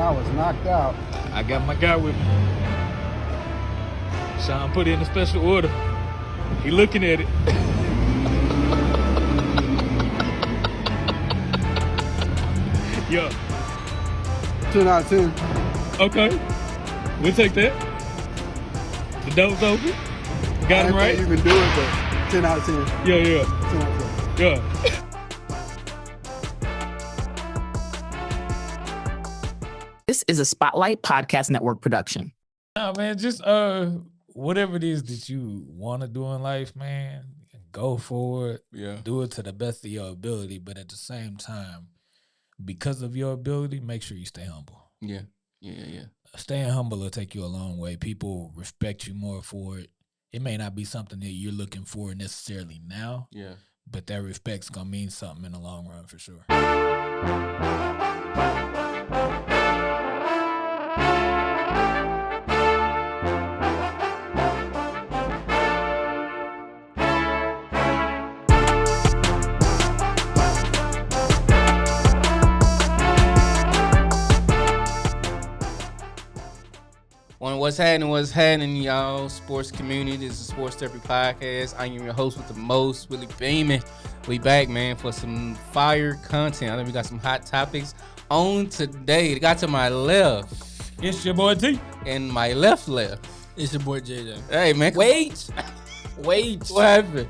I was knocked out. I got my guy with me. Sean put in a special order. He looking at it. Yeah. 10 out of 10. Okay. We'll take that. The door's open. Got him right. You can do it, but 10 out of 10. Yeah. 10 out of 10. Yeah. This is a Spotlight Podcast Network production. Nah, man, just whatever it is that you want to do in life, man, go for it. Yeah. Do it to the best of your ability, but at the same time, because of your ability, make sure you stay humble. Yeah. Staying humble will take you a long way. People respect you more for it. It may not be something that you're looking for necessarily now. Yeah. But that respect's gonna mean something in the long run for sure. What's happening, y'all? Sports community. This is Sports Therapy Podcast. I am your host with the most, Willie Beeman. We back, man, for some fire content. I think we got some hot topics on today. Got to my left. It's your boy T. And my left. It's your boy JJ. Hey, man. Wait. What happened?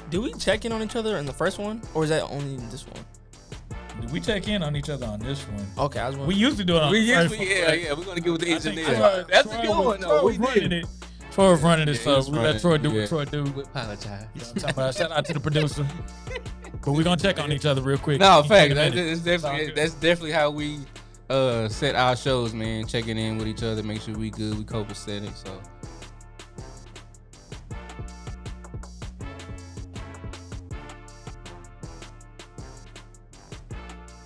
Did we check in on each other in the first one, or is that only in this one? We check in on each other on this one. Okay, I was We used to do it on the first one. Yeah. We're gonna get with the engineer. That's a good one, though. We running it. Troy was running it, so we let Troy do what Troy do. We apologize. You know what I'm talking about? Shout out to the producer. But we're gonna check on each other real quick. No, fact. That's definitely how we set our shows, man. Checking in with each other, make sure we good, we copacetic. So.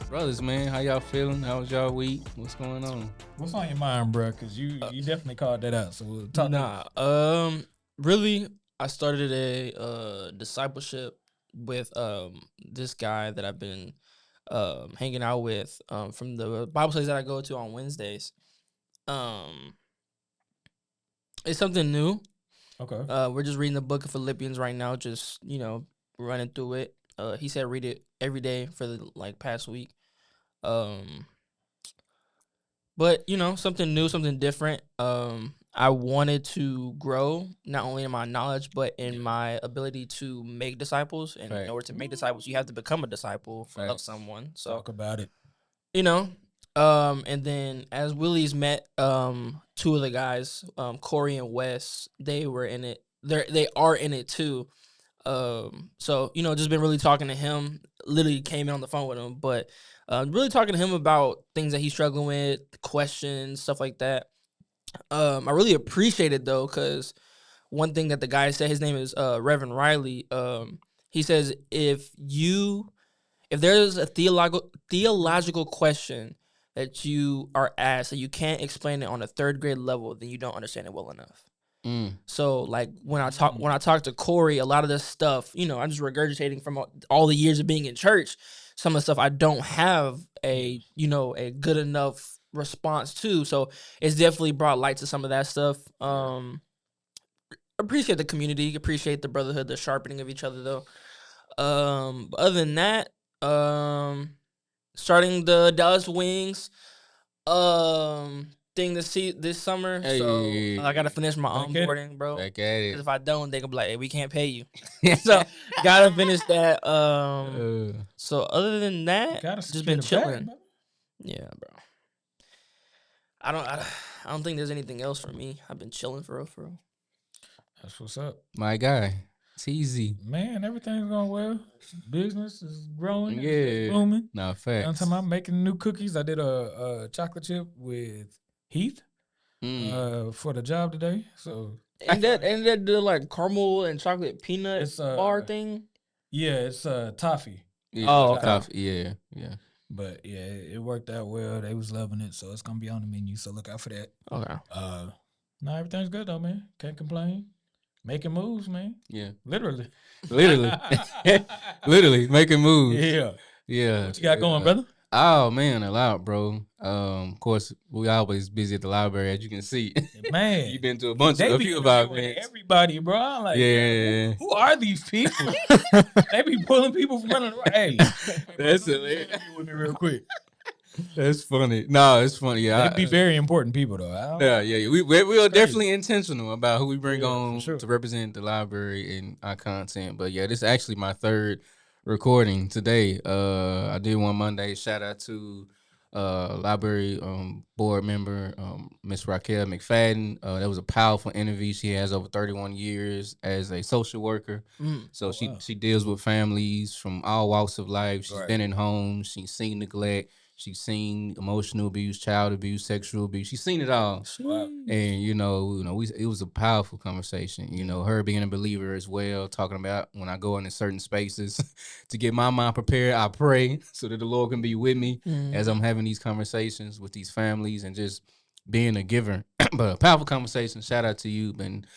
Brothers, man, how y'all feeling? How was y'all week? What's going on? What's on your mind, bro? Because you definitely called that out. So we'll talk. Really, I started a discipleship with this guy that I've been hanging out with from the Bible studies that I go to on Wednesdays. It's something new. Okay. We're just reading the book of Philippians right now, just, running through it. He said read it every day for the past week. But something new, something different. I wanted to grow not only in my knowledge but in my ability to make disciples. And in order to make disciples, you have to become a disciple of someone. So talk about it. And then as Willie's met two of the guys, Corey and Wes, they were in it. They are in it too. So just been really talking to him. Literally came in on the phone with him, but really talking to him about things that he's struggling with, questions, stuff like that. I really appreciate it though, because one thing that the guy said, his name is Reverend Riley. He says if there's a theological question that you are asked that you can't explain it on a third grade level, then you don't understand it well enough. So when I talk to Corey, a lot of this stuff, I'm just regurgitating from all the years of being in church. Some of the stuff I don't have a good enough response to. So it's definitely brought light to some of that stuff. Appreciate the community, appreciate the brotherhood, the sharpening of each other though. But other than that, starting the Dallas Wings thing this summer. Hey. So I gotta finish my onboarding, bro. Back at it. 'Cause if I don't, they gonna be like, hey, we can't pay you. So gotta finish that. So other than that, just been chilling. Yeah, bro. I don't think there's anything else for me. I've been chilling for real. That's what's up. My guy. It's easy. Man, everything's going well. Business is growing. Yeah. It's booming. Nah, facts. I'm talking about making new cookies. I did a chocolate chip with Heath for the job today. So and that the caramel and chocolate peanut bar thing. Yeah, it's toffee. Yeah, okay. Toffee. Yeah. But yeah, it worked out well. They was loving it, so it's gonna be on the menu. So look out for that. Okay. No, everything's good though, man. Can't complain. Making moves, man. Yeah. Literally. Literally making moves. Yeah. Yeah. What you got going, brother? Oh man, a lot, bro. Of course, we always busy at the library, as you can see. Man, You've been to a be few of our interviewing events. everybody, bro. I'm like, Yeah. who are these people? They be pulling people from under the Hey, That's bro, hilarious. interview with me real quick. That's funny. No, it's funny. Yeah, They be very important people though. yeah. We are crazy. definitely intentional about who we bring Yeah, for on sure. to represent the library and our content. But yeah, this is actually my third recording today. I did one Monday. Shout out to library board member Miss Raquel McFadden. That was a powerful interview. She has over 31 years as a social worker. So she deals with families from all walks of life. She's been in homes. She's seen neglect. She's seen emotional abuse, child abuse, sexual abuse. She's seen it all. Wow. And it was a powerful conversation. You know, her being a believer as well, talking about when I go into certain spaces to get my mind prepared, I pray so that the Lord can be with me as I'm having these conversations with these families and just being a giver. But a powerful conversation. Shout out to you. And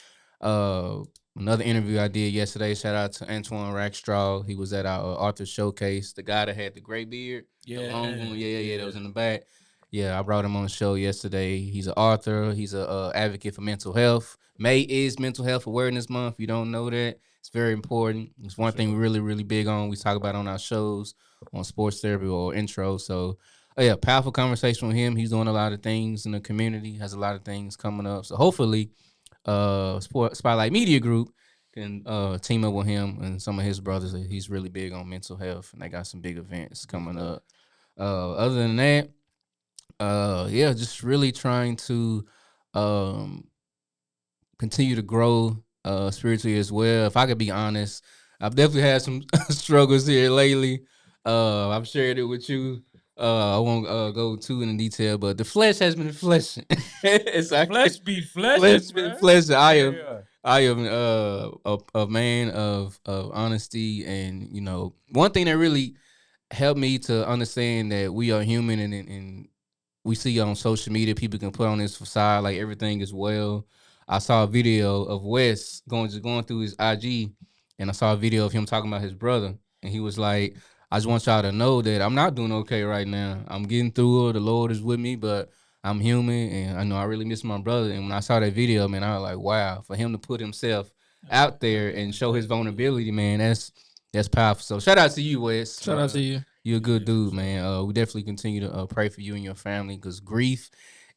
another interview I did yesterday. Shout out to Antoine Rackstraw. He was at our Arthur Showcase. The guy that had the gray beard. The long one. Yeah. That was in the back. Yeah, I brought him on the show yesterday. He's an author. He's a advocate for mental health. May is Mental Health Awareness Month. If you don't know that, it's very important. It's one thing we're really, really big on. We talk about on our shows, on Sports Therapy or Intro. So, yeah, powerful conversation with him. He's doing a lot of things in the community, has a lot of things coming up. So, hopefully, Spotlight Media Group can team up with him and some of his brothers. He's really big on mental health, and they got some big events coming up. Other than that, just really trying to continue to grow spiritually as well. If I could be honest, I've definitely had some struggles here lately. I've shared it with you. I won't go too in detail, but the flesh has been fleshing. Flesh be flesh. Flesh been fleshing. I am a man of honesty, and one thing that really helped me to understand that we are human, and we see on social media people can put on this facade like everything is well. I saw a video of Wes going through his IG, and I saw a video of him talking about his brother, and he was like, I just want y'all to know that I'm not doing okay right now. I'm getting through it. The Lord is with me, but I'm human, and I know I really miss my brother. And when I saw that video, man, I was like, wow, for him to put himself out there and show his vulnerability, man, that's powerful. So shout out to you, Wes. Shout out to you. You're a good dude, man. We definitely continue to pray for you and your family, because grief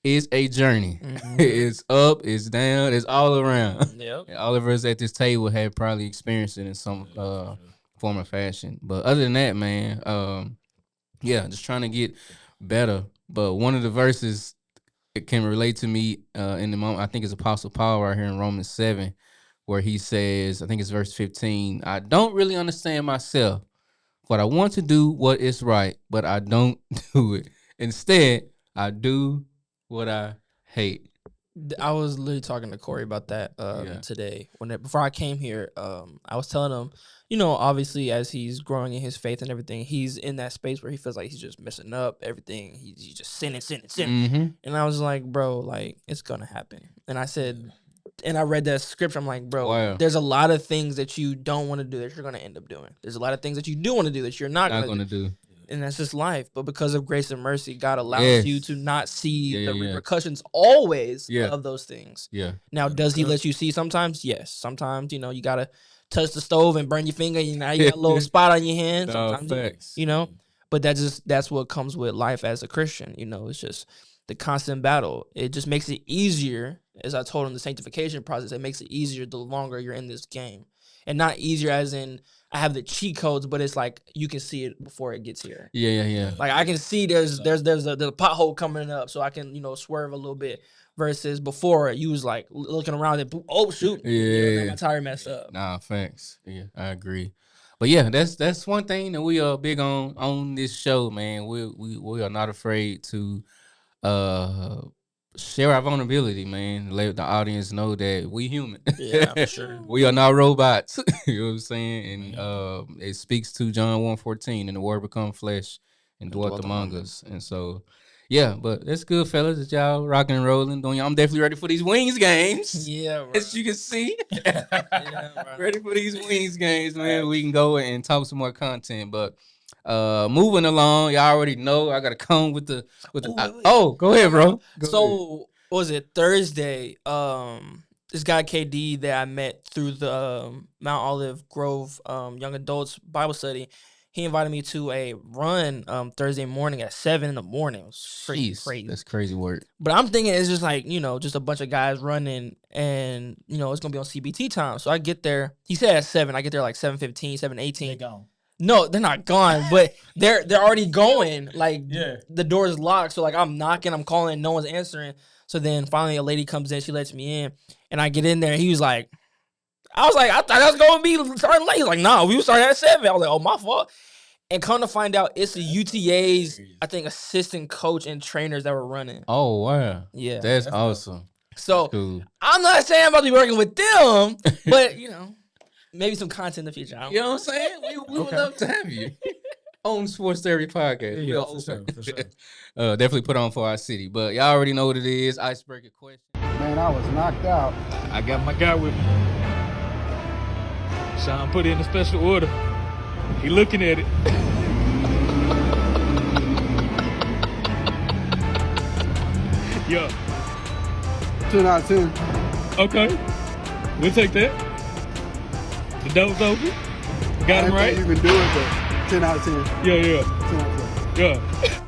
is a journey. It's up, it's down, it's all around. Yep. And all of us at this table have probably experienced it in some form or fashion. But other than that, man, just trying to get better. But one of the verses it can relate to me in the moment, I think it's Apostle Paul right here in Romans 7, where he says, I think it's verse 15, I don't really understand myself, but I want to do what is right, but I don't do it. Instead, I do what I hate. I was literally talking to Corey about that today. Before I came here, I was telling him, obviously as he's growing in his faith and everything, he's in that space where he feels like he's just messing up everything. He's just sinning. Mm-hmm. And I was like, bro, like, it's gonna happen. And I said, and I read that scripture. I'm like, bro, Wow. There's a lot of things that you don't want to do that you're gonna end up doing. There's a lot of things that you do want to do that you're not gonna do. And that's just life. But because of grace and mercy, God allows you to not see the repercussions always of those things. Yeah. Now, does he let you see sometimes? Yes. Sometimes, you got to touch the stove and burn your finger. Now you got a little spot on your hand. Sometimes, but that's what comes with life as a Christian. It's just the constant battle. It just makes it easier. As I told him, the sanctification process, it makes it easier the longer you're in this game. And not easier as in I have the cheat codes, but it's like you can see it before it gets here. Yeah. Like I can see there's a pothole coming up, so I can swerve a little bit. Versus before, you was like looking around and oh shoot, my tire messed up. Nah, facts. Yeah, I agree. But yeah, that's one thing that we are big on this show, man. We are not afraid to share our vulnerability, man. Let the audience know that we human. Yeah, for sure. We are not robots. You know what I'm saying? And it speaks to John 1:14, and the word become flesh and dwelt among us. And so, yeah, but that's good, fellas, that y'all rocking and rolling. I'm definitely ready for these Wings games. Yeah, bro. As you can see. Yeah, bro. Ready for these Wings games, man. We can go and talk some more content. But Moving along, y'all already know I gotta come with the wait. go ahead, bro. What was it Thursday? This guy KD that I met through the Mount Olive Grove young adults Bible study. He invited me to a run Thursday morning at 7 a.m. It was freaking crazy. That's crazy work. But I'm thinking it's just like, just a bunch of guys running and, it's going to be on CBT time. So I get there. He said at 7. I get there like 7:15, 7:18. They gone. No, they're not gone, but they're already going. Like, the door is locked. So, like, I'm knocking, I'm calling, no one's answering. So then finally a lady comes in. She lets me in. And I get in there. He was like, I thought I was going to be starting late. He's like, nah, we were starting at 7. I was like, oh, my fault. And come to find out, it's the UTA's, I think, assistant coach and trainers that were running. Oh, wow. Yeah. That's awesome. So, cool. I'm not saying I'm about to be working with them, but, maybe some content in the future. You know what I'm saying? We would love to have you on Sports Therapy Podcast. Yeah, for sure. Definitely put on for our city. But y'all already know what it is. Icebreaker question. Man, I was knocked out. I got my guy with me. Sean put in a special order. He looking at it. Yeah. 10 out of 10. Okay. We'll take that. The door's open. Got him right. You can do it, but 10 out of 10. Yeah. 10 out of 10. Yeah.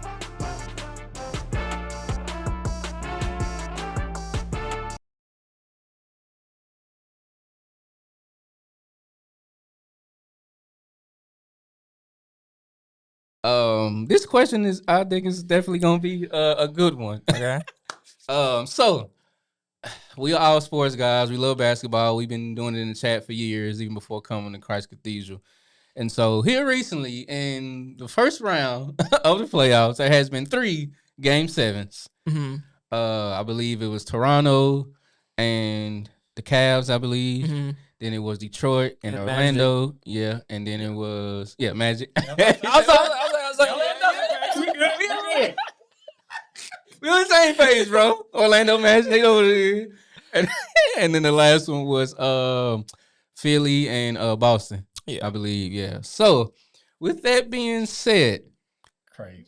This question I think is definitely gonna be a good one. Okay. So we are all sports guys. We love basketball. We've been doing it in the chat for years, even before coming to Christ Cathedral. And so here recently, in the first round of the playoffs, there has been 3 Game 7s. Mm-hmm. I believe it was Toronto and the Cavs, I believe. Mm-hmm. Then it was Detroit and Orlando. Magic. Yeah. And then it was, Magic. I was like, we on the same page, bro. Orlando Magic, they know what it is. And then the last one was Philly and Boston, I believe. Yeah. So, with that being said,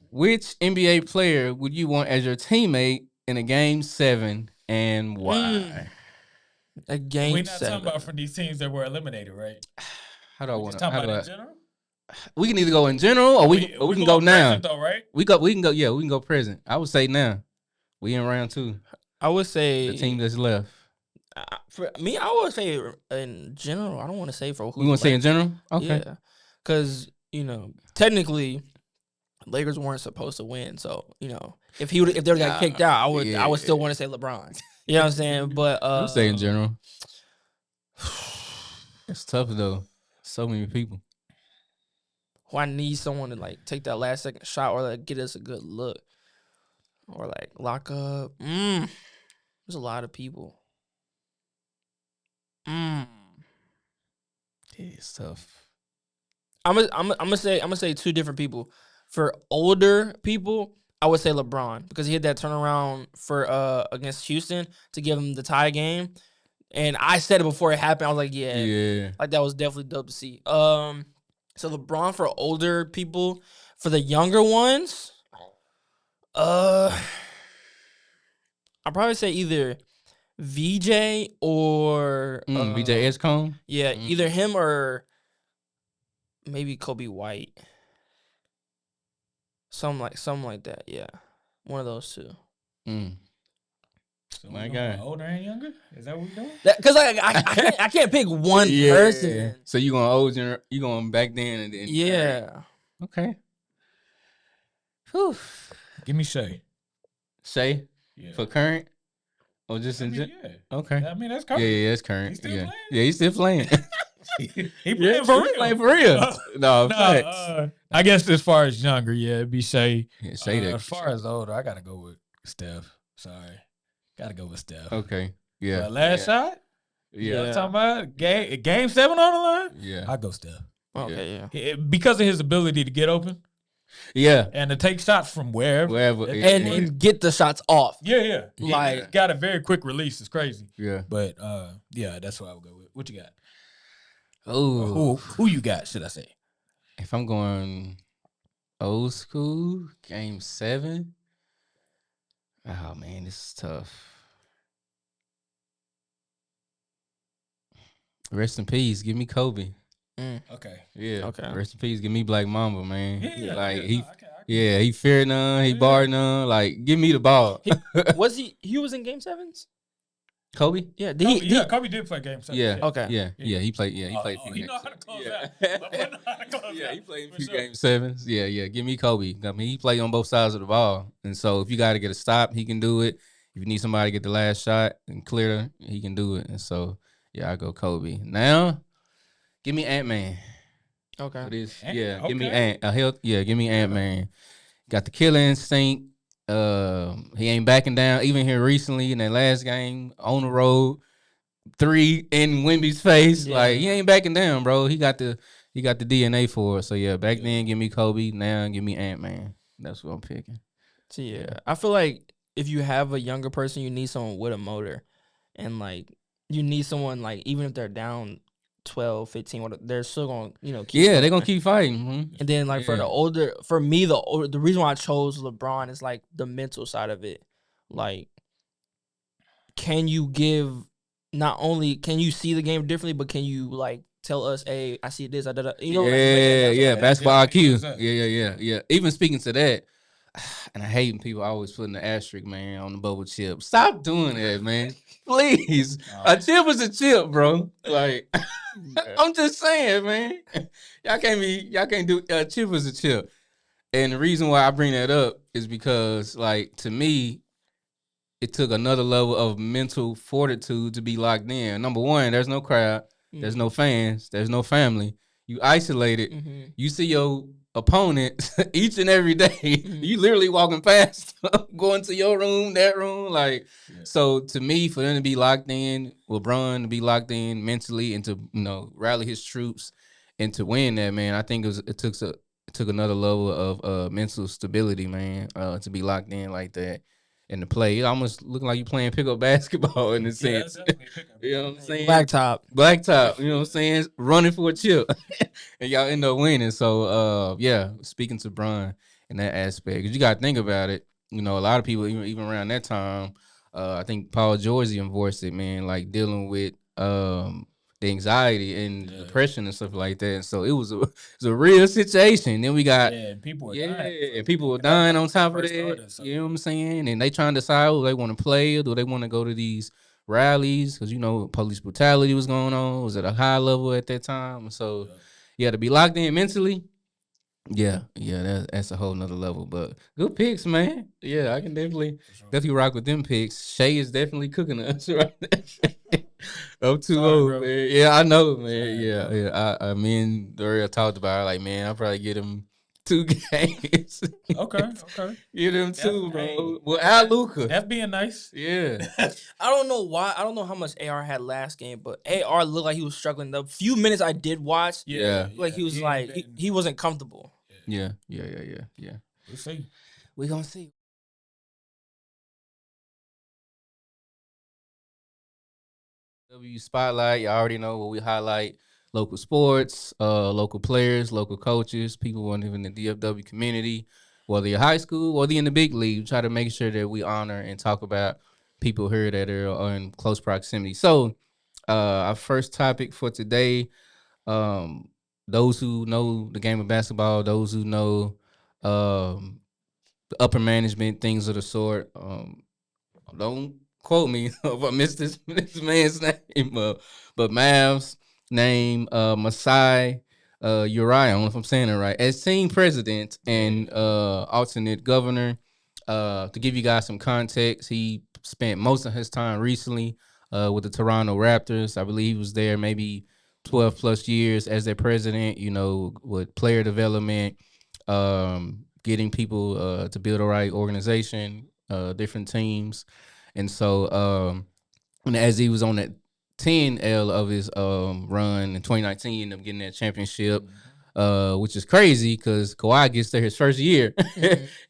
which NBA player would you want as your teammate in a Game 7 and why? A Game 7. We're not talking about from these teams that were eliminated, right? How do I want to talk about in general? We can either go in general or we can go now. Though, right? We can go present. I would say now. We in round 2. I would say the team that's left. For me, I would say in general. I don't want to say for who. We want to say in general? Okay. Yeah. Because, technically Lakers weren't supposed to win. So, if they would have got kicked out, I would still want to say LeBron. You know what I'm saying? But I would say in general. It's tough though. So many people. Who I need someone to take that last second shot or get us a good look. Or lock up. There's a lot of people. It's tough. I'm gonna say 2 different people. For older people, I would say LeBron because he had that turnaround for against Houston to give him the tie game. And I said it before it happened. I was like, yeah. That was definitely dope to see. So LeBron for older people. For the younger ones, I'll probably say either VJ or VJ Escombe. Yeah, either him or maybe Kobe White. Something like that. Yeah, one of those 2. So my guy, older and younger. Is that what we're doing? Because I can't pick one person. So you going old? You going back then and then? Yeah. Okay. Whew. Give me Shea. Shea? Yeah. For current? Or just in yeah. Okay. I mean, that's current. Yeah, that's current. He's still playing? Yeah, he's still playing. he playing for real. He playing for real. No, facts. I guess as far as younger, it'd be Shea. Yeah, Shea. As far as older, I got to go with Steph. Sorry. Got to go with Steph. Okay. Yeah. Last shot? Yeah. Talking about game 7 on the line? Yeah. I go Steph. Okay, yeah. Because of his ability to get open. Yeah. And to take shots from wherever. And get the shots off. Yeah. He got a very quick release. It's crazy. Yeah. But, that's what I would go with. What you got? Oh. Who you got, should I say? If I'm going Old school, game 7. Oh man, this is tough. Rest in peace. Give me Kobe. Okay. Yeah. Okay. Rest in peace. Give me Black Mamba, man. Yeah, like yeah, he, no, I can- yeah, he feared none. He barred none. Like, give me the ball. Was he was in game 7s? Kobe. Yeah. Kobe did play game 7. Yeah. Okay. Yeah. He played. Yeah, he played. a few He games. know how to close Yeah. out. Know how to close Yeah, out, he played a for few sure. game 7s. Yeah. Give me Kobe. I mean, he played on both sides of the ball, and so if you got to get a stop, he can do it. If you need somebody to get the last shot and clear, he can do it. And so, yeah, I go Kobe. Now, give me Ant-Man. Okay. It is. Ant- Yeah, give me okay. give me Ant-Man. Got the killer instinct. He ain't backing down. Even here recently in that last game on the road, 3 in Wemby's face. Yeah. Like, he ain't backing down, bro. He got the DNA for it. So yeah, back then give me Kobe. Now give me Ant-Man. That's what I'm picking. So yeah, I feel like if you have a younger person, you need someone with a motor, and like you need someone like even if they're down 12, 15, they're still gonna keep Yeah, they're going. gonna keep fighting. Mhm. And then like for the Yeah. older, the reason why I chose LeBron is like the mental side of it. Like, can you give? Not only can you see the game differently, but can you like tell us, hey, I see this, I did, Yeah, basketball IQ. 100%. Yeah. Even speaking to that, and I hate when people always putting the asterisk, man, on the bubble chip. Stop doing that, man. Please. A chip is a chip, bro. Like, I'm just saying, man. Y'all can't do a chip is a chip. And the reason why I bring that up is because, like, to me, it took another level of mental fortitude to be locked in. Number one, there's no crowd, there's no fans, there's no family. You isolated. Mhm. You see your opponent each and every day. You literally walking past, going to your room, that room. Like, so to me, for them to be locked in, LeBron to be locked in mentally and to rally his troops and to win that, man, I think it took another level of mental stability, man, to be locked in like that. And to play, it almost looking like you playing pickup basketball in a sense. You know what I'm saying? Blacktop. You know what I'm saying? Running for a chip, and y'all end up winning. So, yeah. Speaking to Bron in that aspect, because you got to think about it. A lot of people, even around that time, I think Paul George voiced it, man, like dealing with the anxiety and depression and stuff like that. So it was a real situation. Then we got people were dying. And people were dying on top of that. You know what I'm saying? And they trying to decide who they want to play or do they want to go to these rallies because police brutality was going on. It was at a high level at that time. So to be locked in mentally. Yeah, that's a whole nother level. But good picks, man. Yeah, I can definitely rock with them picks. Shay is definitely cooking us right now. I'm too old, man. Yeah, I know, man. Yeah. I mean, Daria talked about it, like, man, I'll probably get him 2 games. Okay. Get him 2, bro. Well, Al Luka. That's being nice. Yeah. I don't know why. I don't know how much AR had last game, but AR looked like he was struggling. The few minutes I did watch, like he was he wasn't comfortable. Yeah. We'll see. We gonna see. W Spotlight, you already know what we highlight: local sports, local players, local coaches, people in the DFW community, whether you're high school, whether you're in the big league. We try to make sure that we honor and talk about people here that are in close proximity. So, our first topic for today, those who know the game of basketball, those who know the upper management, things of the sort. Don't quote me if I missed this man's name, but Mavs name MASAI UJIRI. I don't know if I'm saying it right. As team president and alternate governor. To give you guys some context, he spent most of his time recently with the Toronto Raptors. I believe he was there maybe 12 plus years as their president. With player development, getting people to build a right organization, different teams. And so and as he was on that 10L of his run in 2019, he ended up getting that championship, which is crazy because Kawhi gets there his first year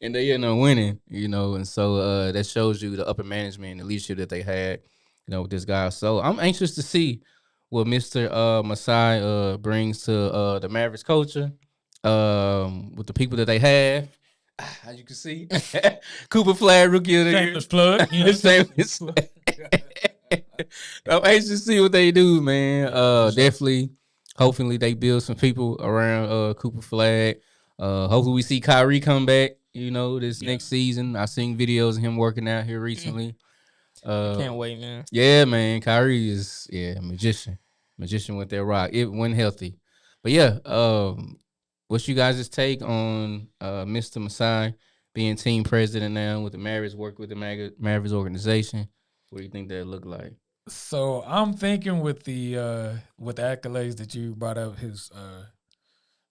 and they end up winning, and so that shows you the upper management and the leadership that they had, with this guy. So I'm anxious to see what Mr. MASAI brings to the Mavericks culture. with the people that they have. As you can see, Cooper Flag Rookie of the Year. Shameless plug. You know, Shameless. I'm anxious to see what they do, man. Definitely. Hopefully they build some people around Cooper Flag. Hopefully we see Kyrie come back, this next season. I seen videos of him working out here recently. Can't wait, man. Yeah, man. Kyrie is a magician. Magician with that rock. It when healthy. But yeah, what's you guys' take on Mr. MASAI being team president now with the Mavericks, work with the Mavericks organization? What do you think that look like? So I'm thinking with the accolades that you brought up, his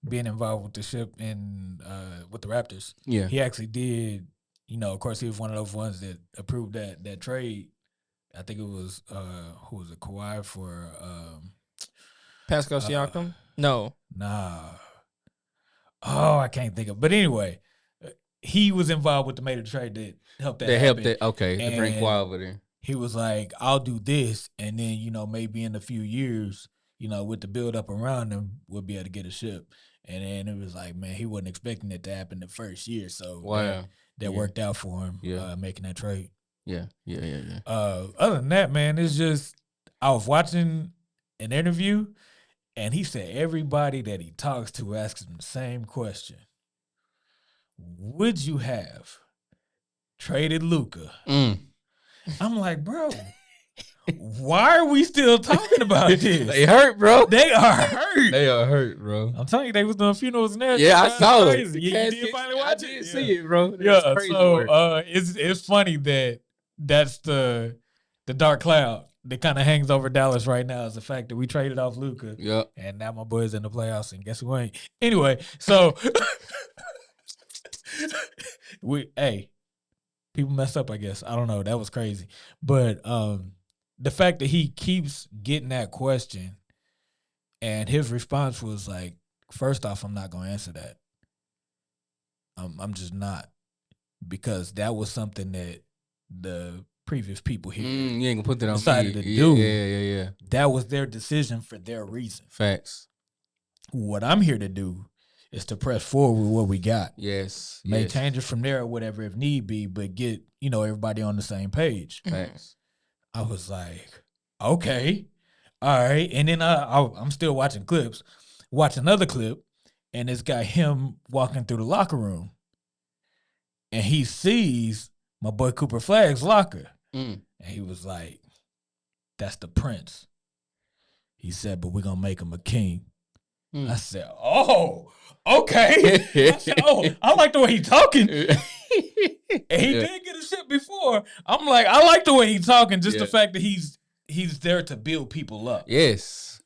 being involved with the ship and with the Raptors. Yeah. He actually did. Of course, he was one of those ones that approved that trade. I think it was who was it? Kawhi for Pascal Siakam? No. Nah. Oh, I can't think of. But anyway, he was involved with the major trade that helped that. That happen. helped that. Okay, to bring Kawhi over there. He was like, "I'll do this, and then maybe in a few years, with the build up around him, we'll be able to get a ship." And then it was like, man, he wasn't expecting it to happen the first year, so wow, that worked out for him. Yeah, making that trade. Yeah. Other than that, man, it's just I was watching an interview, and he said everybody that he talks to asks him the same question: would you have traded Luka? I'm like, bro, why are we still talking about this? They hurt, bro. They are hurt. They are hurt, bro. I'm telling you, they was doing funerals and everything. Yeah, I saw it. You did finally watch it? I did see it, bro. Yeah, so it's funny that's the dark cloud that kind of hangs over Dallas right now is the fact that we traded off Luka. Yep. And now my boy's in the playoffs, and guess who ain't? Anyway, so people mess up, I guess. I don't know. That was crazy. But the fact that he keeps getting that question and his response was like, first off, I'm not going to answer that. I'm just not. Because that was something that the previous people here you ain't gonna put that on decided me. to do. Yeah. That was their decision for their reason. Facts. What I'm here to do is to press forward with what we got. Yes. Make changes from there or whatever if need be, but get, everybody on the same page. Facts. I was like, okay, all right. And then I'm still watching clips, watch another clip, and it's got him walking through the locker room. And he sees my boy Cooper Flag's locker. And he was like, that's the prince. He said, but we're going to make him a king. I said, oh, okay. I said, I like the way he's talking. And he did get a shit before. I'm like, I like the way he's talking, just the fact that he's there to build people up. Yes.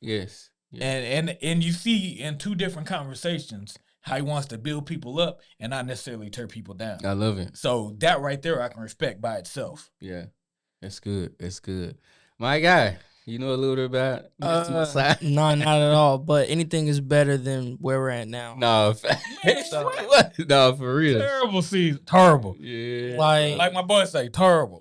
And you see in two different conversations how he wants to build people up and not necessarily tear people down. I love it. So that right there I can respect by itself. Yeah. That's good. My guy, you know a little bit about Mr. MASAI? No, not at all. But anything is better than where we're at now. No, no, for real. Terrible season. Terrible. Yeah. Like my boy say, terrible.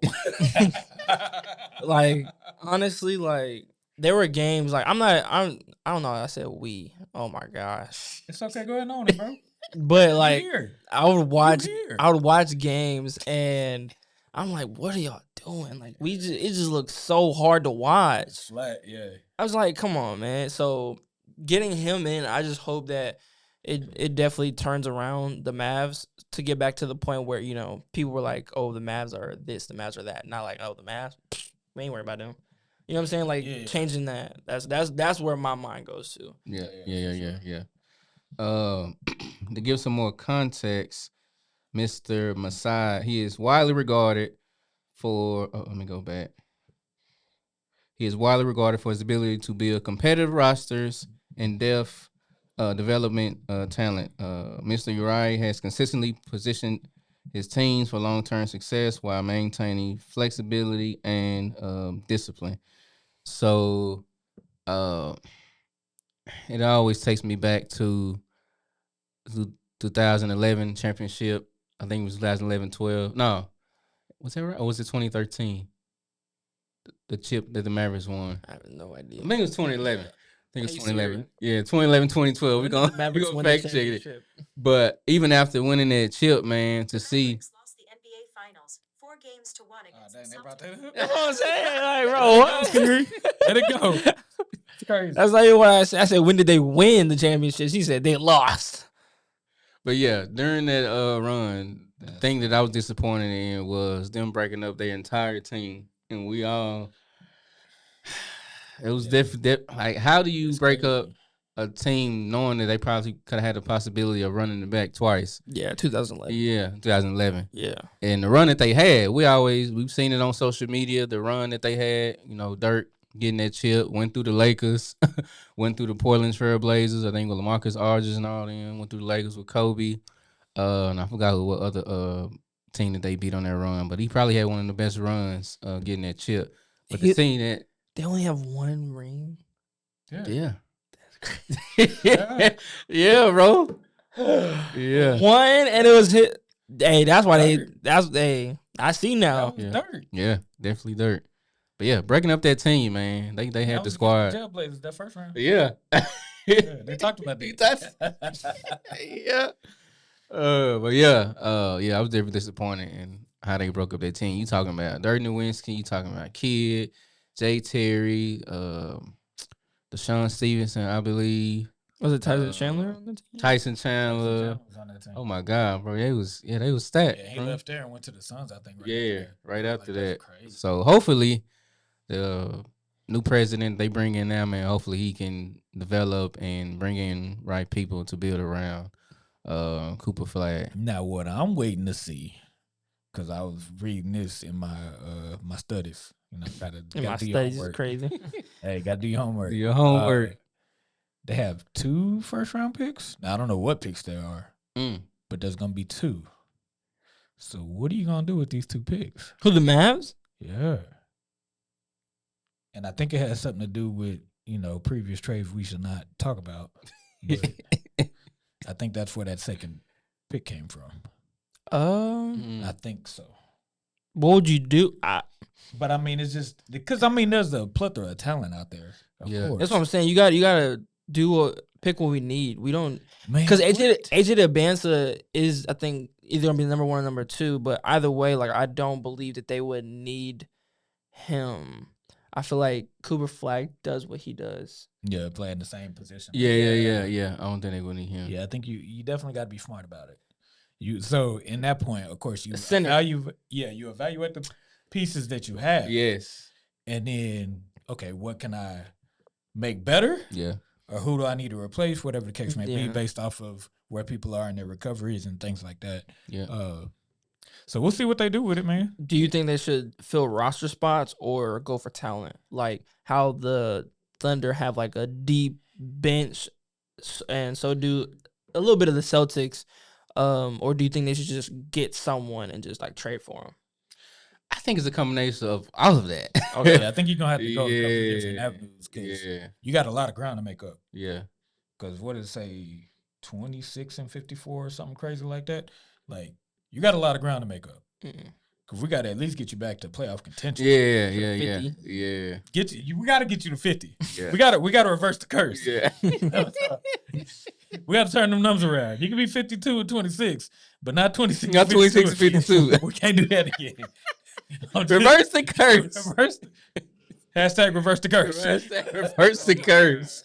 like honestly, like there were games like I don't know. I said we. Oh my gosh. It's okay. Go ahead and own it, bro. But like I would watch games and I'm like, what are y'all doing? Like it just looks so hard to watch. It's flat, yeah. I was like, come on, man. So getting him in, I just hope that it definitely turns around the Mavs to get back to the point where, people were like, oh, the Mavs are this, the Mavs are that. Not like, oh, the Mavs, we ain't worried about them. You know what I'm saying? Like changing that. That's where my mind goes to. Yeah. To give some more context, Mr. MASAI, he is widely regarded for. Let me go back. He is widely regarded for his ability to build competitive rosters and depth development talent. Mr. Ujiri has consistently positioned his teams for long-term success while maintaining flexibility and discipline. So it always takes me back to the 2011 championship. I think it was 2011-12. No. Was that right? Or was it 2013? The chip that the Mavericks won. I have no idea. I think it was 2011. think it's Are you 2011. Yeah, 2011, 2012. We're going Mavericks to win the fact check it. championship. But even after winning that chip, man, to see. Lost the NBA Finals 4-1 against Dang, the they brought Celtics. that up. That's what I'm saying. Like, bro, what? Let it go. It's crazy. That's not even what I said. I said, when did they win the championship? She said they lost. But yeah, during that run, the thing that I was disappointed in was them breaking up their entire team, and we all. It was like, how do you break up a team knowing that they probably could have had the possibility of running it back twice? Yeah, 2011. Yeah, 2011. Yeah. And the run that they had, we've seen it on social media. The run that they had, Dirk getting that chip, went through the Lakers, went through the Portland Trail Blazers. I think with LaMarcus Aldridge and all them. Went through the Lakers with Kobe. And I forgot what other team that they beat on that run, but he probably had one of the best runs getting that chip. But the scene that They only have one ring. yeah. Yeah. Yeah, bro. Yeah. One, and it was hit. Hey, that's why I see now. That was Yeah. dirt. Yeah, definitely dirt. But yeah, breaking up that team, man. They That had the was squad. Jailblazers that first round. Yeah. Yeah, they talked about that. Yeah. But yeah, I was definitely disappointed in how they broke up their team. You talking about Dirk Nowitzki, you talking about Kidd, Jay Terry, Deshaun Stevenson, I believe. Was it Tyson Chandler on the team? Tyson Chandler. Was on that team. Oh my God, bro. They was stacked. Yeah, he bro. left there and went to the Suns, I think. Right after Like, that. that's crazy. So hopefully the new president they bring in now, man, hopefully he can develop and bring in right people to build around Cooper Flag. Now, what I'm waiting to see, because I was reading this in my my studies. Gotta My do your studies is homework. crazy. Hey, gotta do your homework. Your homework. They have 2 first-round picks. Now, I don't know what picks there are, but there's gonna be 2. So, what are you gonna do with these 2 picks? Who, the Mavs? Yeah. And I think it has something to do with, previous trades we should not talk about. But I think that's where that second pick came from. I think so. What would you do? But I mean, it's just because there's a plethora of talent out there. Of course. That's what I'm saying. You gotta pick what we need. We don't Man, because what? AJ Abanza is, I think, either gonna be number 1 or number 2. But either way, like, I don't believe that they would need him. I feel like Cooper Flag does what he does. Yeah, playing the same position. Yeah. I don't think they would need him. Yeah, I think you definitely got to be smart about it. So in that point, of course, you evaluate the pieces that you have. Yes. And then, okay, what can I make better? Yeah. Or who do I need to replace? Whatever the case may be, Yeah. based off of where people are in their recoveries and things like that. Yeah. So we'll see what they do with it, man. Do you think they should fill roster spots or go for talent? Like how the Thunder have like a deep bench, and so do a little bit of the Celtics. Or do you think they should just get someone and just like trade for them? I think it's a combination of all of that. Okay, I think you're gonna have to go a couple of different avenues because Yeah. you got a lot of ground to make up. Yeah. Because what did it say, 26 and 54 or something crazy like that? Like, you got a lot of ground to make up. Because we got to at least get you back to playoff contention. Yeah. 50. Yeah. We got to get you to 50. Yeah. We got to reverse the curse. Yeah. We got to turn them numbers around. You can be 52 and 26, but not 26. Not 26 and 52. We can't do that again. Reverse the curse. Hashtag reverse the curse. Reverse the curse.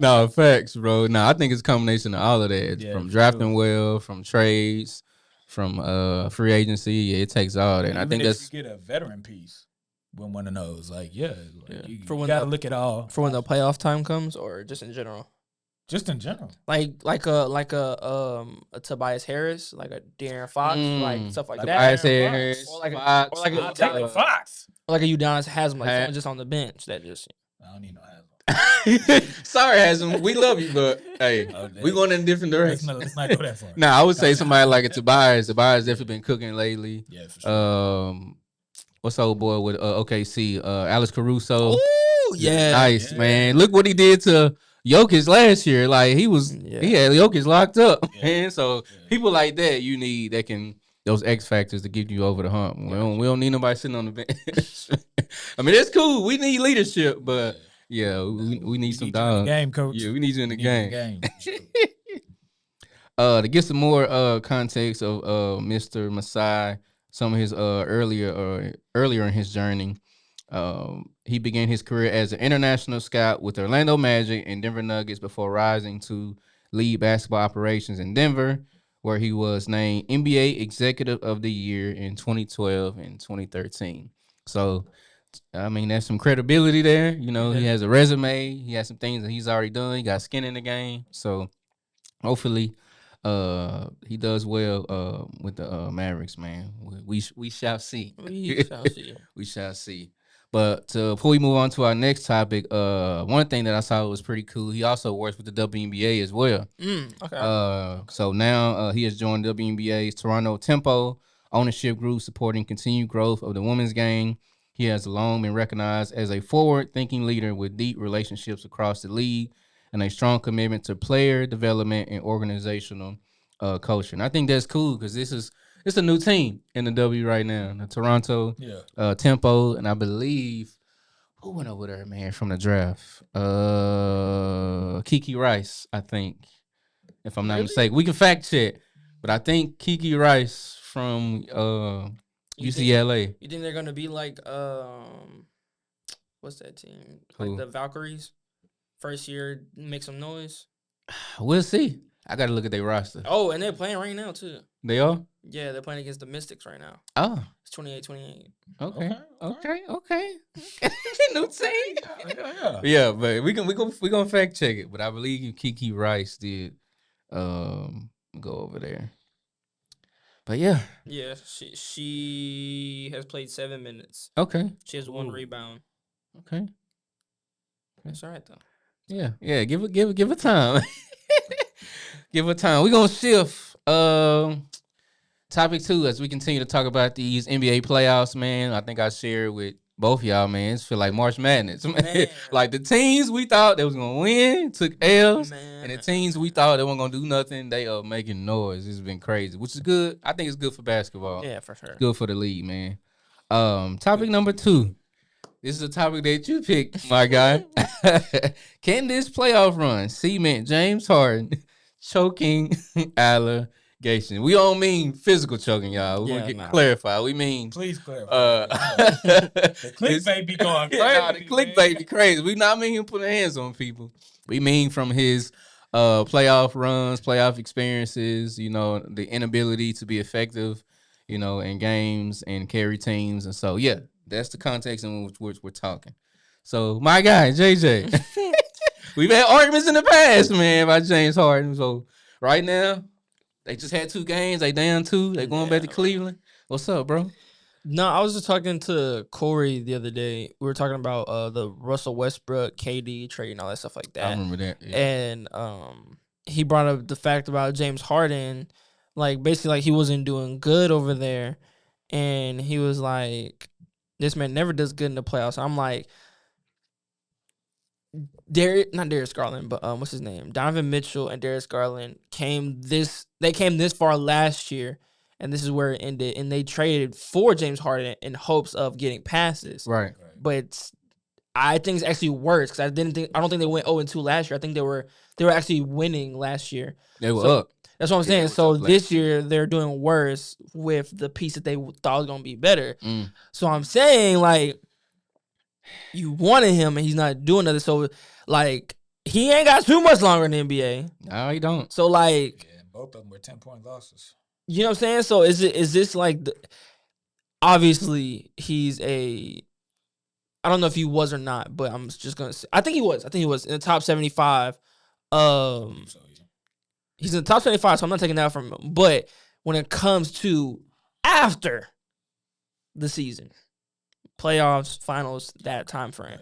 No, facts, bro. No, I think it's a combination of all of that. Yeah, From for drafting sure. well, from trades, from free agency. Yeah, it takes all that. And I Even think if that's you get a veteran piece with one of those, like, you For when got to the- look at all. For when the playoff time comes, or just in general? Just in general. Like a Tobias Harris, like a De'Aaron Fox, like stuff like that. Tobias Aaron Harris, Fox. Or like a- Fox, or like a- I'll take the Fox. Or like a Udonis Haslam, like Ha- someone just on the bench that just. I don't need no Haslam. Sorry, Haslam. We love you, but hey, Oh, we going in a different Let's direction. not go that far. Nah, I would say somebody like a Tobias. Tobias definitely been cooking lately. Yeah, for sure. What's the old boy with OKC? Alex Caruso. Ooh, yeah. Nice, Yeah. man. Look what he did to Jokic last year. Like he had Jokic locked up, Yeah. man. So people like that you need that can those X factors to get you over the hump. We don't need nobody sitting on the bench. I mean, it's cool. We need leadership, but Yeah, we need some you in the dogs. game, coach. Yeah, we need you in the We need game. Sure. To get some more context of Mr. MASAI, some of his earlier in his journey, he began his career as an international scout with Orlando Magic and Denver Nuggets before rising to lead basketball operations in Denver, where he was named NBA Executive of the Year in 2012 and 2013. So, I mean, that's some credibility there. You know, he has a resume. He has some things that he's already done. He got skin in the game. So, hopefully, he does well with the Mavericks, man. We shall see. We shall see. We shall see. But before we move on to our next topic, one thing that I saw was pretty cool. He also works with the WNBA as well. Okay. So now he has joined WNBA's Toronto Tempo ownership group, supporting continued growth of the women's game. He has long been recognized as a forward-thinking leader with deep relationships across the league and a strong commitment to player development and organizational culture. And I think that's cool because it's a new team in the W right now, the Toronto Tempo, and I believe who went over there, man, from the draft? Kiki Rice, I think, if I'm not mistaken. We can fact check, but I think Kiki Rice from UCLA. You think they're gonna be like what's that team? Like the Valkyries? First year, make some noise. We'll see. I got to look at their roster. Oh, and they're playing right now, too. They are? Yeah, they're playing against the Mystics right now. Oh. It's 28-28. Okay. New team. Yeah, but we gonna fact check it. But I believe Kiki Rice did go over there. But yeah. Yeah, she has played 7 minutes. Okay. She has 1 rebound. Okay. That's all right, though. Yeah. Give her time. Give her time. We're gonna shift topic 2 as we continue to talk about these NBA playoffs, man. I think I shared with both y'all, man. It's feel like March Madness, man. Like the teams we thought they was gonna win took L's, and the teams we thought they weren't gonna do nothing, they are making noise. It's been crazy, which is good. I think it's good for basketball. Yeah, for sure. Good for the league, man. Topic number 2. This is a topic that you picked, my guy. Can this playoff run cement James Harden choking allegation? We don't mean physical choking, y'all. We want to get clarified. We mean... Please clarify. The clickbait be going crazy. The clickbait be crazy. We not mean him putting hands on people. We mean from his playoff runs, playoff experiences, you know, the inability to be effective, you know, in games and carry teams. And so, yeah, that's the context in which we're talking. So, my guy, JJ, we've had arguments in the past, man, about James Harden. So, right now, they just had 2 games. They down 2. They going back to Cleveland. What's up, bro? No, I was just talking to Corey the other day. We were talking about the Russell Westbrook, KD trade and all that stuff like that. I remember that. Yeah. And he brought up the fact about James Harden, like basically like he wasn't doing good over there, and he was like, "This man never does good in the playoffs." I'm like, not Darius Garland, but what's his name? Donovan Mitchell and Darius Garland came this far last year, and this is where it ended. And they traded for James Harden in hopes of getting passes. Right. But I think it's actually worse because I don't think they went 0-2 last year. I think they were actually winning last year. They were up. That's what I'm saying. So this year they're doing worse with the piece that they thought was gonna be better. So I'm saying like, you wanted him and he's not doing nothing. So like he ain't got too much longer in the NBA. No, he don't. So like, Yeah, both of them were 10-point losses. You know what I'm saying? So is this like obviously he's I don't know if he was or not, but I'm just gonna say I think he was in the top 75. He's in the top 75, so I'm not taking that from him. But when it comes to after the season, playoffs, finals, that time frame,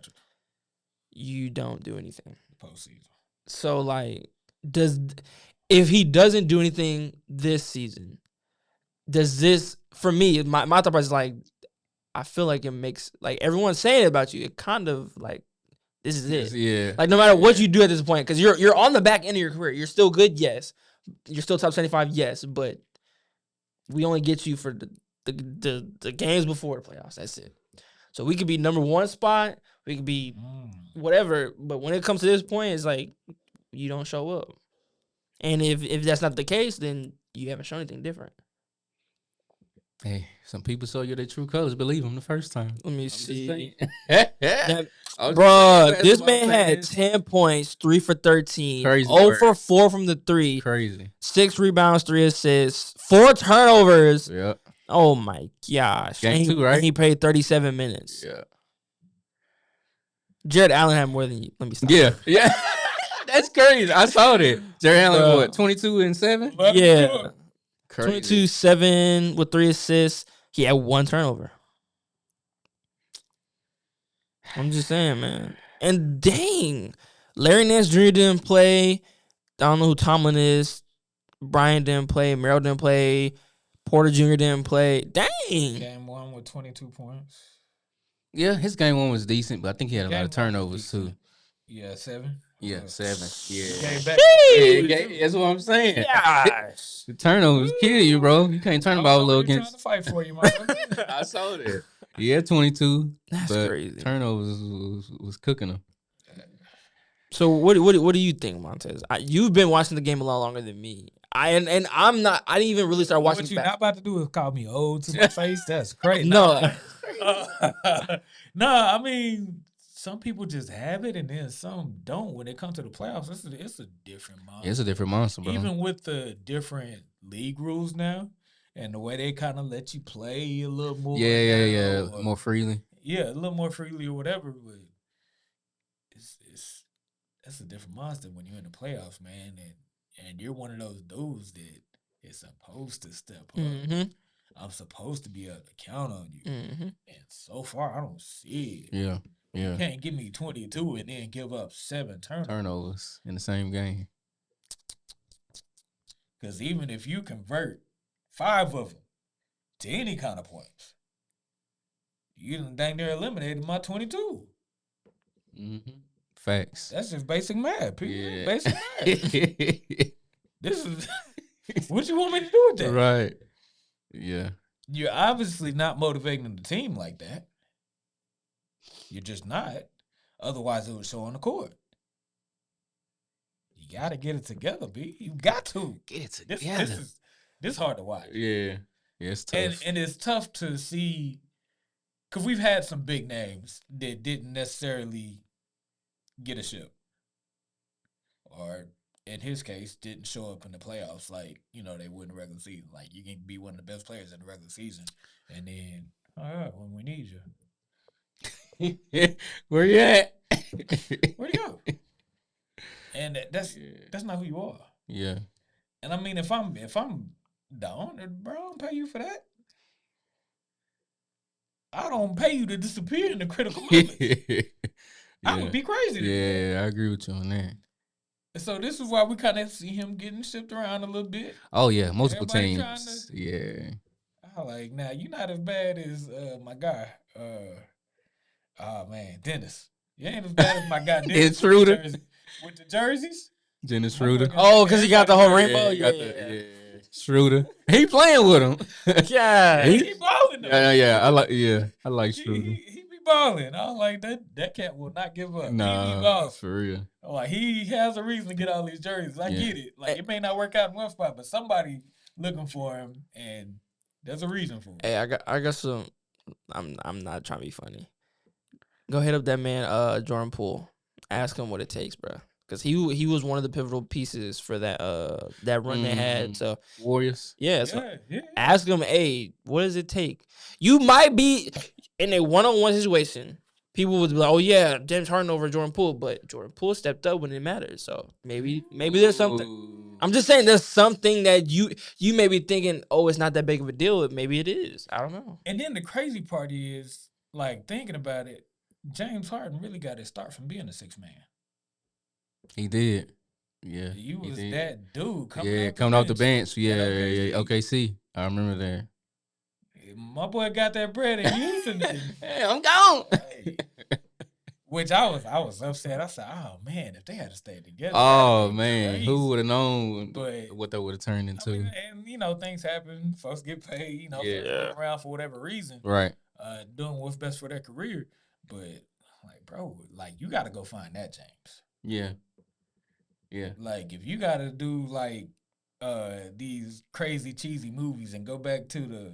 you don't do anything. Postseason. So like, if he doesn't do anything this season, does this, for me, my thought process is like, I feel like it makes, like, everyone's saying it about you. It kind of like, this is it. Yeah. Like, no matter what you do at this point, because you're on the back end of your career. You're still good, yes. You're still top 75, yes. But we only get you for the games before the playoffs. That's it. So we could be number one spot. We could be whatever. But when it comes to this point, it's like you don't show up. And if that's not the case, then you haven't shown anything different. Hey, some people show you their true colors. Believe them the first time. Let me see. That, Bro, this man had 10 points, 3 for 13. Crazy 0 work. for 4 from the 3. Crazy. 6 rebounds, 3 assists, 4 turnovers. Yeah. Oh my gosh. Game And 2, right? And he played 37 minutes. Yeah. Jared Allen had more than you. Let me stop. Yeah. Yeah. That's crazy. I saw that. Jerry Allen, what, 22 and 7? Yeah. Crazy. 22-7 with 3 assists. He had 1 turnover. I'm just saying, man. And dang, Larry Nance Jr. didn't play. I don't know who Tomlin is. Brian didn't play. Merrill didn't play. Porter Jr. didn't play. Dang. Game 1 with 22 points. Yeah, his game 1 was decent, but I think he had a lot of Game one turnovers, too. Yeah, 7. Yeah, 7. Yeah. Game back. Yeah, that's what I'm saying. Gosh. The turnovers kill you, bro. You can't turn the ball low Trying to against. fight for you, man. I saw that. Yeah, 22. That's but crazy. Turnovers was cooking them. So what do you think, Montez? You've been watching the game a lot longer than me. And I'm not. I didn't even really start watching. What you not about to do is call me old to my face? That's crazy. No. No, I mean, some people just have it, and then some don't. When it comes to the playoffs, it's a different monster. Yeah, it's a different monster, bro. Even with the different league rules now, and the way they kind of let you play a little more. Yeah. or- More freely. Yeah, a little more freely or whatever. But it's a different monster when you're in the playoffs, man, and you're one of those dudes that is supposed to step up. Mm-hmm. I'm supposed to be able to count on you. Mm-hmm. And so far, I don't see it. Yeah. You can't give me 22 and then give up 7 Turnovers in the same game. Because even if you convert 5 of them to any kind of points, you done dang near eliminated my 22. Mm-hmm. Facts. That's just basic math, people. Yeah. Basic math. This is what you want me to do with that? Right. Yeah. You're obviously not motivating the team like that. You're just not. Otherwise, it would show on the court. You got to get it together, B. You got to. Get it This together. is hard to watch. Yeah. Yeah, it's tough. And it's tough to see, because we've had some big names that didn't necessarily get a ship. Or, in his case, didn't show up in the playoffs like, they would in the regular season. Like, you can be one of the best players in the regular season, and then, all right, when we need you. Where you at? Where'd you go? And that's not who you are. Yeah. And I mean, if I'm the owner, bro, I don't pay you for that. I don't pay you to disappear in the critical moments. I would be crazy. Yeah, I agree with you on that. So this is why we kind of see him getting shipped around a little bit. Oh yeah, multiple Everybody teams. Yeah. I like, now you're not as bad as my guy. Oh man, Dennis. You ain't as bad as my guy Dennis. It's Schroeder. With the jerseys. Dennis Schroeder. Oh, because he got the whole rainbow. Yeah. Schroeder. He playing with him. Yeah. He balling though. Yeah. I like Schroeder. He be balling. I was like, that cat will not give up. He be Nah, balling. for real. I'm like, he has a reason to get all these jerseys. I get it. Like, it may not work out in one spot, but somebody looking for him, and there's a reason for it. Hey, I got some. I'm not trying to be funny. Go hit up that man, Jordan Poole. Ask him what it takes, bro. Because he was one of the pivotal pieces for that run they had. So Warriors. yeah, so Yeah. ask him, hey, what does it take? You might be in a one-on-one situation. People would be like, oh yeah, James Harden over Jordan Poole, but Jordan Poole stepped up when it mattered. So maybe there's something. Ooh. I'm just saying there's something that you may be thinking, oh, it's not that big of a deal. Maybe it is. I don't know. And then the crazy part is, like, thinking about it, James Harden really got his start from being a 6-man. He did. Yeah. He was did. that dude coming off the bench. Yeah. OKC. OKC. I remember that. My boy got that bread in Houston. Hey, I'm gone. Which I was upset. I said, "Oh man, if they had to stay together." Oh that'd be man, crazy. who would have known But- what that would have turned into? I mean, and things happen. Folks get paid. Yeah. Folks around for whatever reason. Right. doing what's best for their career. But like, bro, like you got to go find that James. Yeah. Yeah. Like if you got to do like these crazy cheesy movies and go back to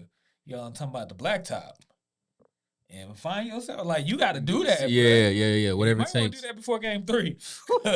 I'm talking about the blacktop and find yourself like you got to do that. Yeah, bro. yeah. Whatever You it might wanna takes. do that before game 3.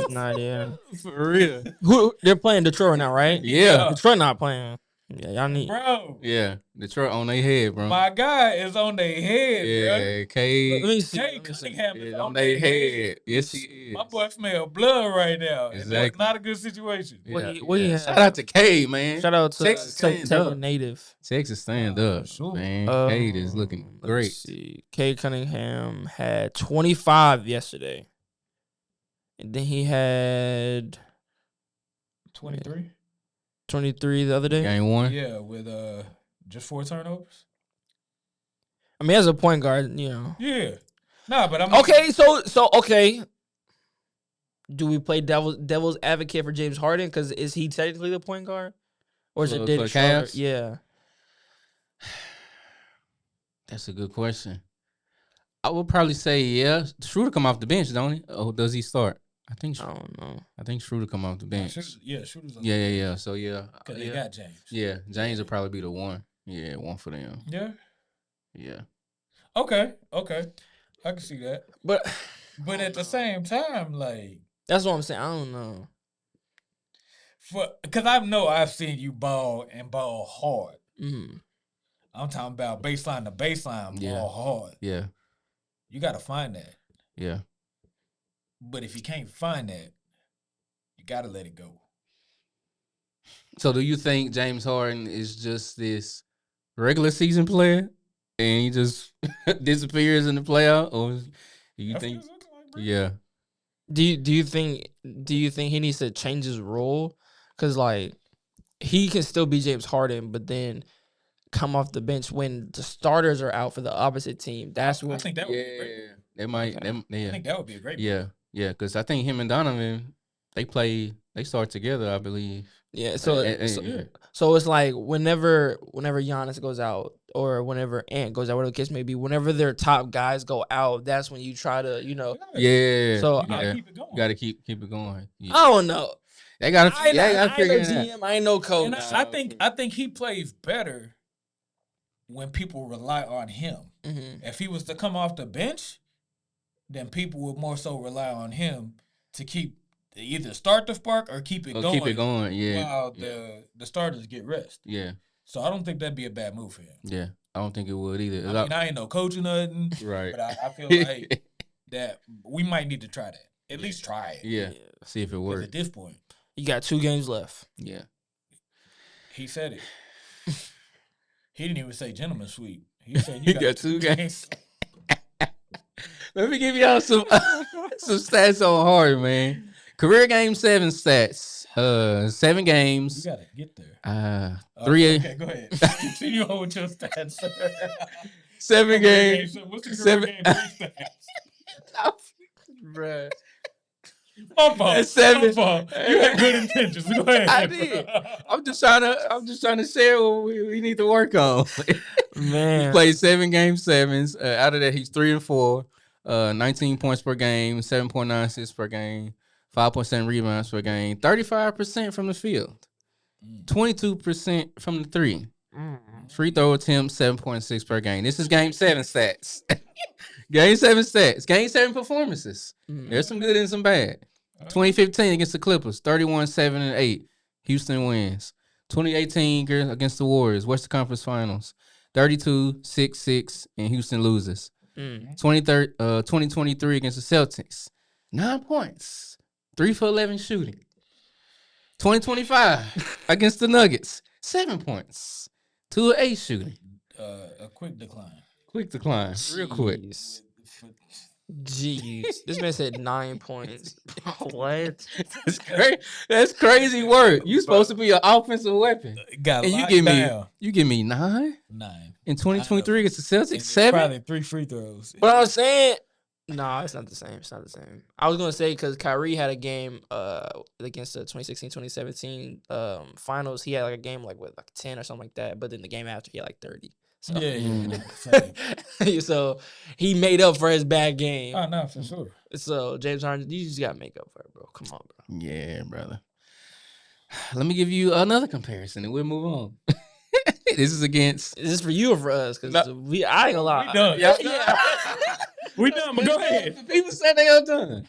Nah, yeah. For real. Who they're playing Detroit right now, right? Yeah. Detroit not playing. Yeah, y'all need. Bro, Yeah. Detroit on their head, bro. my guy is on their head, bro. Yeah, Let K me see. Jay Let me see. Cunningham is is on on their head. head. Yes, he is. My boy smell blood right now. And Exactly. that's not a good situation. What he had? Shout out to K, man. Shout out to Texas stand Texas up. native. Texas stand Oh, up, sure. man. K is looking Let me great. see. K Cunningham had 25 yesterday, and then he had 23? 23 the other day. Game 1. Yeah, with just 4 turnovers. I mean, as a point guard, you know. Yeah. Nah, but I'm Okay, so okay. Do we play devil's advocate for James Harden? Because is he technically the point guard, or is For- it Dennis for Schroeder? Cavs? Yeah. That's a good question. I would probably say yeah. Schroeder come off the bench, don't he? Oh, does he start? I think. I don't know. I think Schroeder come off the bench. Shooters. Yeah. So yeah, Because they got James. yeah. James will probably be the one. Yeah, one for them. Yeah. Yeah. Okay. I can see that. But But at the same time, like, that's what I'm saying. I don't know. because I know I've seen you ball and ball hard. Mm-hmm. I'm talking about baseline to baseline, Yeah. ball hard. Yeah. You got to find that. Yeah. But if you can't find that, you got to let it go. So do you think James Harden is just this regular season player and he just disappears in the playoff, or do you That's think? what it looks like, bro. Yeah. Do you think he needs to change his role? Because like he can still be James Harden, but then come off the bench when the starters are out for the opposite team. That's I when think that would be great. Yeah. They might. Okay. I Yeah. think that would be a great. Yeah. Yeah. Because I think him and Donovan, they start together, I believe. yeah. So Yeah. so it's like whenever Giannis goes out or whenever Ant goes out, whatever the case may be, whenever their top guys go out, that's when you try to Yeah. So You got to yeah. keep it going. You got to keep it going. Yeah. I don't know. They got to. I Yeah. ain't Got to figure no it out. GM. I ain't no coach. And I think he plays better when people rely on him. Mhm. If he was to come off the bench, then people would more so rely on him to either start the spark or keep it Oh, going. keep it going. Yeah. While Yeah. the starters get rest. Yeah. So I don't think that'd be a bad move for him. Yeah. I don't think it would either. I mean, I ain't no coach or nothing, Right. but I feel like that we might need to try that. At least try it. Yeah. See if it 'Cause works. at this point, You got 2 games left. Yeah. he said it. He didn't even say gentleman sweep. He said You got 2 games. Let me give y'all some stats on Harden, man. Career game 7 stats. 7 You games. gotta get there. 3. Okay, go ahead. Continue on with your stats. 7 games. What's the career 7 game 3 stats? Bruh. My fault. That's 7. My fault. You had good intentions. Go ahead. I did. I'm just trying to share what we need to work on. He Man. played 7 game 7s. Out of that, he's 3 and 4. 19 points per game, 7.9 assists per game, 5.7 rebounds per game, 35% from the field, 22% from the 3. Free throw attempts, 7.6 per game. This is game 7 stats. Game 7 stats. Game 7 performances. There's some good and some bad. 2015 against the Clippers, 31-7-8. Houston wins. 2018 against the Warriors, Western Conference Finals, 32-6-6, and Houston loses. 2023 against the Celtics, 9 points, 3 for 11 shooting. 2025 against the Nuggets, 7 points, 2 of 8 shooting. A quick decline. Quick decline, real quick. Jeez. This man said 9 points. What? That's crazy work. You supposed to be an offensive weapon, Got and locked you down. give me 9 9. in 2023 against the And Celtics. it's 7. Probably 3 free throws. But I'm saying, nah, it's not the same. It's not the same. I was gonna say because Kyrie had a game against the 2016-2017 finals. He had like a game like 10 or something like that. But then the game after he had like 30. So, Yeah. so he made up for his bad game. Oh, no, for sure. So James Hardens, you just gotta make up for it, bro. Come on, bro. Yeah, brother. Let me give you another comparison, and we'll move on. This is against. Is this for you or for us? Because I ain't gonna lie. We done. Yeah. We done, but go ahead. People said they are done.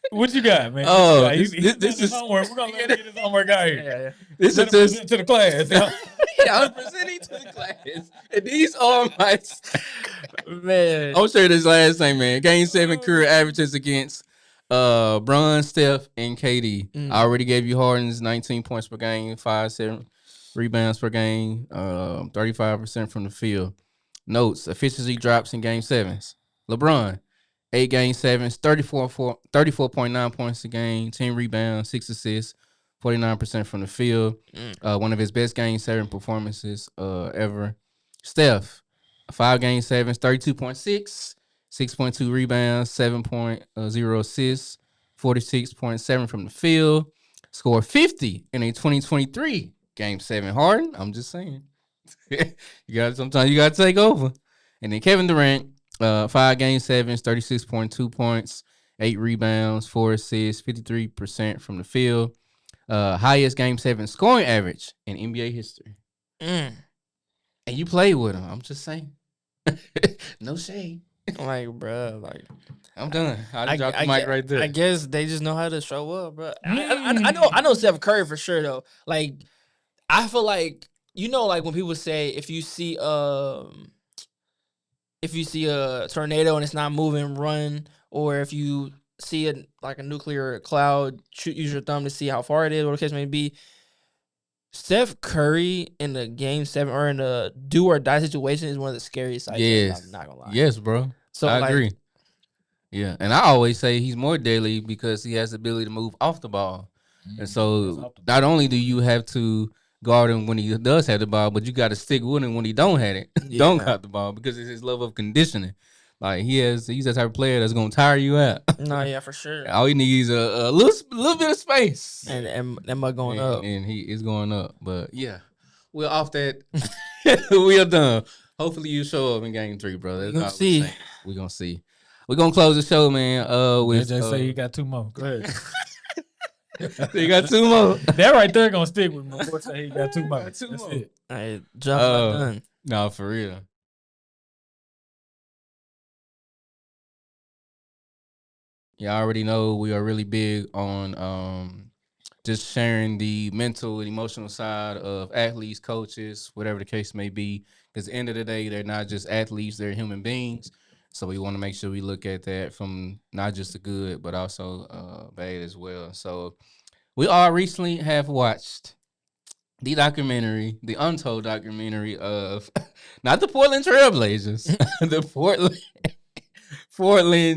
What you got, man? Oh, this is homework. We're going to let him get his homework out here. Yeah. This Let is him just. present to the class. Yeah, I'm presenting to the class. And these are my. Man. I'll show you this last thing, man. Game 7 career averages against Bron, Steph, and KD. I already gave you Harden's 19 points per game, 5-7 rebounds per game, 35% from the field. Notes: efficiency drops in game 7s. LeBron, 8 game 7s, 34.9 points a game, 10 rebounds, 6 assists, 49% from the field. One of his best game 7 performances ever. Steph, 5 game 7s, 32.6, 6.2 rebounds, 7.0 assists, 46.7 from the field. Scored 50 in a 2023 game 7. Harden, I'm just saying. Sometimes you gotta take over. And then Kevin Durant, 5 game 7s, 36.2 points, 8 rebounds, 4 assists, 53% from the field. Highest game 7 scoring average in NBA history. And you played with him. I'm just saying. No shade. Like, bro, like I'm done. I dropped the mic right there. I guess they just know how to show up, bro. I know Steph Curry for sure though. Like, I feel like like when people say if you see a tornado and it's not moving, run, or if you see a nuclear cloud, use your thumb to see how far it is, whatever the case may be. Steph Curry in the game 7 or in a do or die situation is one of the scariest sights. Yes. I'm not gonna lie. Yes, bro. So I agree. Yeah, and I always say he's more deadly because he has the ability to move off the ball. And so not only do you have to guard him when he does have the ball, but you got to stick with him when he don't have it, don't have the ball, because it's his level of conditioning. Like he's that type of player that's gonna tire you out. No, yeah, for sure. All he needs is a little bit of space, and that mug going up, and he is going up. But yeah, we're off that. We are done. Hopefully you show up in game 3, brother. We're gonna see. We're gonna see. We're gonna close the show, man. With Just say you got 2 more. Go ahead. You got 2 more. That right there gonna stick with me. My boy say he got 2 more. That's it. All right, jump done. No, for real. Yeah, I already know we are really big on just sharing the mental and emotional side of athletes, coaches, whatever the case may be. Because at the end of the day, they're not just athletes, they're human beings. So we want to make sure we look at that from not just the good, but also bad as well. So we all recently have watched the documentary, the Untold documentary of not the Portland Trailblazers, the Portland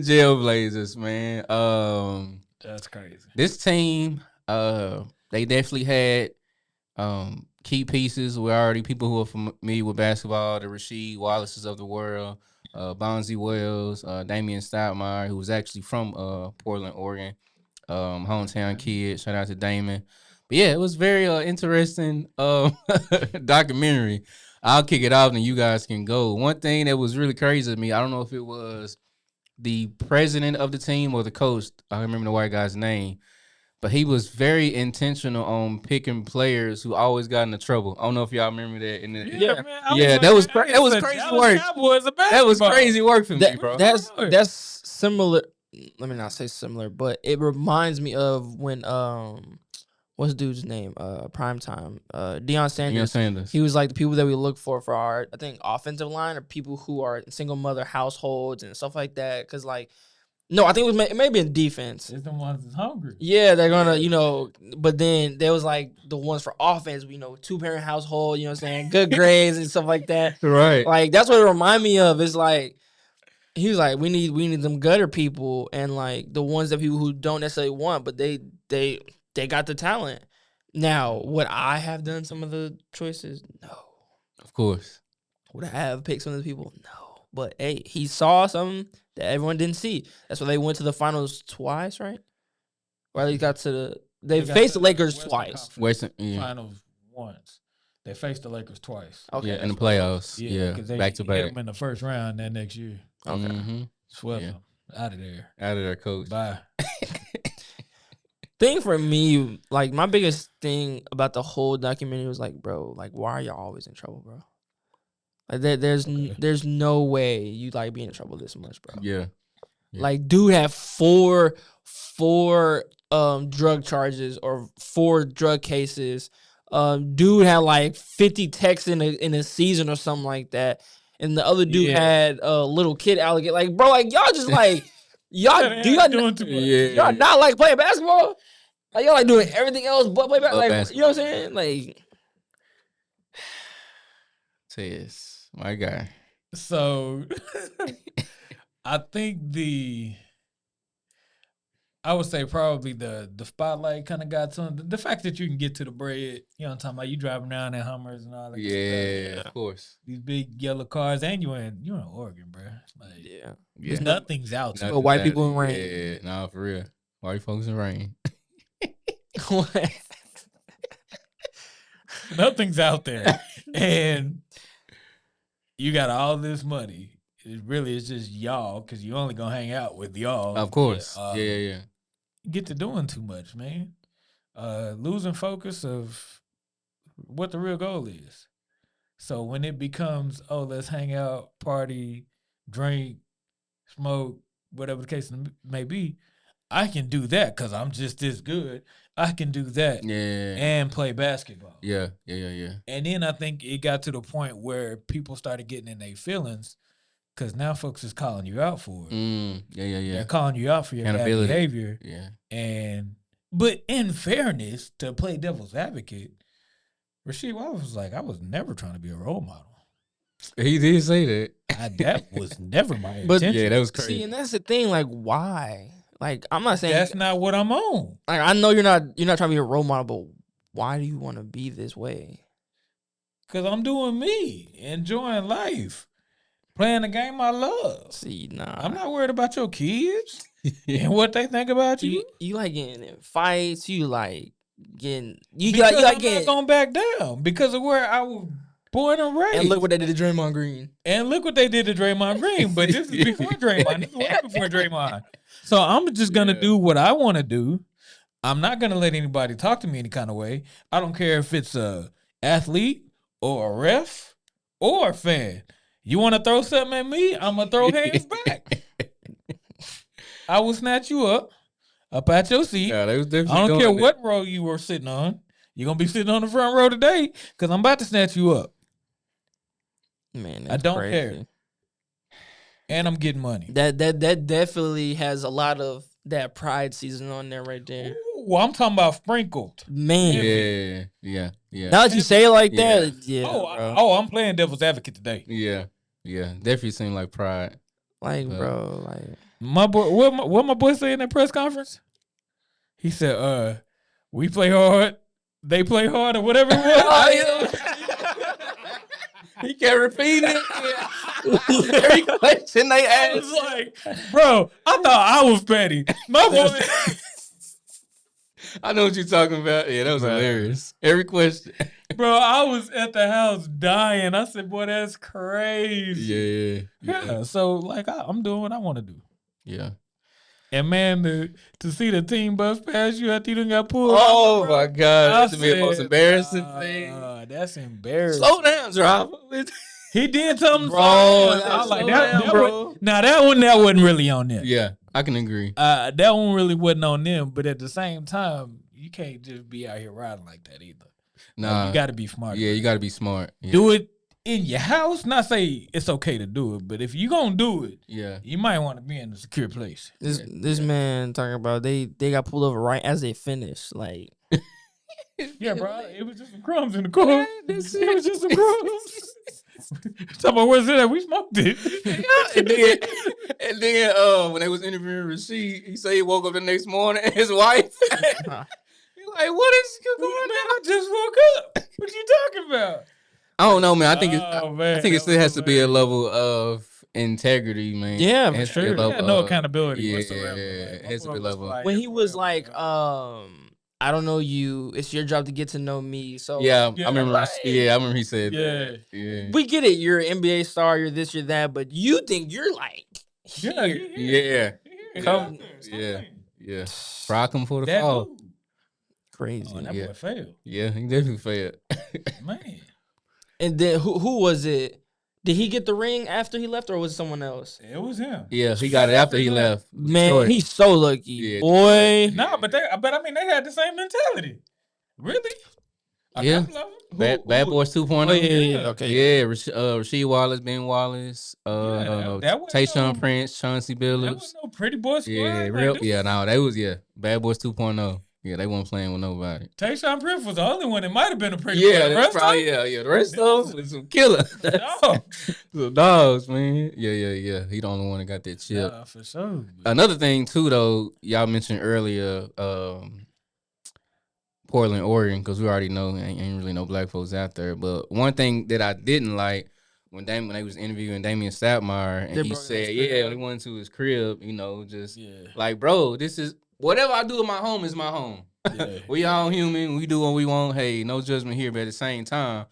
Jailblazers, man. That's crazy. This team, they definitely had key pieces. We're already people who are familiar with basketball, the Rasheed Wallaces of the world, Bonzi Wells, Damian Stoudemire, who was actually from Portland, Oregon, hometown kid. Shout out to Damon. But yeah, it was very interesting documentary. I'll kick it off and you guys can go. One thing that was really crazy to me, I don't know if it was the president of the team or the coach. I don't remember the white guy's name. But he was very intentional on picking players who always got into trouble. I don't know if y'all remember that. That was crazy work. That was crazy work for me, bro. That's similar. Let me not say similar, but it reminds me of when what's the dude's name? Primetime. Deion Sanders. Deion Sanders. He was like the people that we look for our, I think, offensive line, or people who are in single mother households and stuff like that. Because no, I think it may be in defense. It's the ones that's hungry. Yeah, they're gonna, but then there was like the ones for offense, 2-parent household, you know what I'm saying? Good grades and stuff like that. Right. Like that's what it reminded me of. It's like he was like, we need them gutter people, and like the ones that people who don't necessarily want, but they got the talent. Now, would I have done some of the choices? No. Of course. Would I have picked some of the people? No. But hey, he saw something that everyone didn't see. That's why they went to the finals twice, right? Or at least got to they faced the Lakers twice. Finals once. They faced the Lakers twice. Okay. Yeah, in the playoffs. Yeah, 'cause they back to hit back. them in the first round that next year. Okay. Mm-hmm. Swept Yeah. them out of there. Out of their coach. Bye. Thing for me, like my biggest thing about the whole documentary was like, bro, like why are y'all always in trouble, bro? Like there's no way you like being in trouble this much, bro. Yeah. Like dude had four drug charges or 4 drug cases. Dude had like 50 texts in a season or something like that. And the other dude had a little kid alligator. Like, bro, like y'all just like y'all doing too much. y'all not like playing basketball? Like y'all like doing everything else but play basketball. Like, you know what I'm saying? Like Tess, my guy. So I think I would say probably the spotlight kind of got some. The fact that you can get to the bread, you know what I'm talking about? You driving around in Hummers and all that. Yeah, stuff. of course. These big yellow cars, and you in Oregon, bro. Like, Yeah. nothing's out there. But white people in rain. Yeah, nah, for real. White folks in rain. Nothing's out there. And you got all this money. It really is just y'all, because you only going to hang out with y'all. Of course. Yeah. Get to doing too much, man. Losing focus of what the real goal is. So when it becomes, oh, let's hang out, party, drink, smoke, whatever the case may be, I can do that because I'm just this good. I can do that and play basketball. Yeah. And then I think it got to the point where people started getting in their feelings because now folks is calling you out for it. Yeah. They're calling you out for your bad behavior. Yeah. But in fairness, to play devil's advocate, Rasheed Wallace was like, I was never trying to be a role model. He did say that. That was never my But intention. Yeah, that was crazy. see, and that's the thing. Like, why? Like, I'm not saying That's not what I'm on. Like, I know you're not trying to be a role model, but why do you want to be this way? Because I'm doing me, enjoying life, playing the game I love. See, nah, I'm not worried about your kids and what they think about you. You like getting in fights. You like getting Because you like I'm getting. not going back down because of where I was born and raised. And look what they did to Draymond Green. And look what they did to Draymond Green. But this is before Draymond. This is way before Draymond. So I'm just going to do what I want to do. I'm not going to let anybody talk to me any kind of way. I don't care if it's a athlete or a ref or a fan. You want to throw something at me? I'm going to throw hands back. I will snatch you up at your seat. Yeah, they was definitely I don't doing care it. what row you were sitting on. You're going to be sitting on the front row today because I'm about to snatch you up. Man, I that's don't crazy. care. And I'm getting money. That definitely has a lot of that pride season on there right there. Ooh, I'm talking about sprinkled. Man, Yeah. now that you say it like Yeah. that, yeah, bro. I'm playing devil's advocate today. Yeah. Definitely seemed like pride. Like, bro, like My boy, what my boy say in that press conference? He said, we play hard, they play hard, or whatever it was. He kept repeating it. Every question they I was asked. like, bro, I thought I was petty. My boy. I know what you're talking about. Yeah, that was hilarious. Every question. Bro, I was at the house dying. I said, boy, that's crazy. Yeah. So, like, I'm doing what I want to do. Yeah. And, man, to see the team bus pass you after you done got pulled. Oh, my God. I That's the most said, embarrassing thing. That's embarrassing. Slow down, driver. He did something. Bro, I was like, slow that, down, that bro. was- now, that wasn't really on them. Yeah, I can agree. That one really wasn't on them. But at the same time, you can't just be out here riding like that either. Nah. You got to be smart. Yeah, you got to be smart. Yeah. Do it in your house. Not say it's okay to do it, but if you gonna do it, Yeah. you might want to be in a secure place. this man talking about they got pulled over right as they finished. Like, Yeah, bro. It was just some crumbs in the car. It was just some crumbs. Talking about where's it at? We smoked it. and then when they was interviewing Rasheed, he said he woke up the next morning and his wife. He like, what is going on? I just woke up. What you talking about? I don't know, man. I think Man, I think it still has to be a level of integrity, man. Yeah, It for has to be a sure. level Yeah, no of- accountability yeah, whatsoever. it Like, has to be my boy level. was like- when he was like, I don't know you. It's your job to get to know me. So Yeah, Yeah, I remember. right. Yeah, I remember he said. Yeah. Yeah. we get it. You're an NBA star. You're this. You're that. But you think you're like Yeah, here. Yeah. Come- Yeah. Fry him for the That fall. dude. Crazy. Oh, that Yeah. boy failed. Yeah, he definitely failed. Man. And then who was it? Did he get the ring after he left, or was it someone else? It was him. Yeah, he got it after he left. Man, Detroit. he's so lucky, Yeah. boy. No, but I mean they had the same mentality. Really? A Yeah. couple of them. Bad Boys 2.0. Oh, yeah. Okay. Yeah, Rasheed Wallace, Ben Wallace, that was Tayshaun no- Prince, Chauncey That Billups. was no pretty boy squad. Yeah, like, real. this Yeah, was- no, that was Bad Boys 2.0. Yeah, they weren't playing with nobody. Tayshaun Prince was the only one that might have been a pretty Yeah, boy. that's The probably rest The rest of them was some killer. No. Some dogs, man. Yeah. He the only one that got that chip. Nah, for sure. Another thing too, though, y'all mentioned earlier, Portland, Oregon, because we already know ain't really no black folks out there. But one thing that I didn't like when they was interviewing Damian Stoudemire, and They he brought said, his crib. when he went to his crib, just Yeah. like, bro, this is whatever I do at my home is my home. Yeah. We all human. We do what we want. Hey, no judgment here. But at the same time,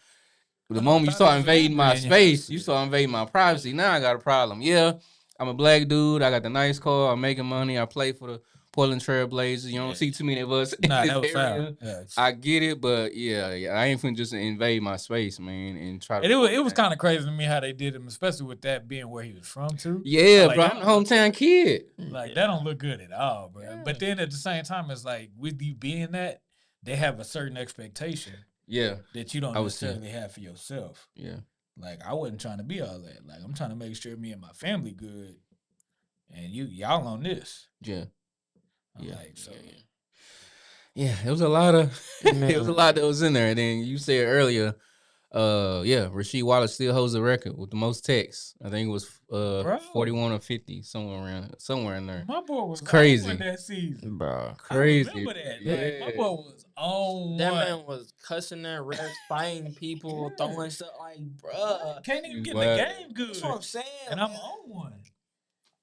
the I moment you thought start it was invading my family in your space, house. you start invading my privacy. Now I got a problem. Yeah, I'm a black dude. I got the nice car. I'm making money. I play for the Portland Trail Blazers. You don't Yeah. see too many of us in Nah, this that was area. foul. Yeah. I get it, but yeah, I ain't finna just invade my space, man, and try to. And it was kind of crazy to me how they did him, especially with that being where he was from too. Yeah, Like, bro, that I'm a don't- hometown kid. Like that don't look good at all, bro. But then at the same time, it's like with you being that, they have a certain expectation Yeah, that you don't I would say. necessarily have for yourself. yeah, Like I wasn't trying to be all that. Like I'm trying to make sure me and my family good, and y'all on this. yeah. I'm Yeah, like, so Yeah, it was a lot of Man. it was a lot that was in there. And then you said earlier, Rasheed Wallace still holds the record with the most texts. I think it was Bro. 41 or 50, somewhere in there. my boy was crazy. on that season. Bro. Crazy. I remember that. Yeah. Like, my boy was on That one. man was cussing at refs, fighting people, throwing stuff like, bruh. Can't even He's get in the wild. game good. That's what I'm saying. And I'm man. on one.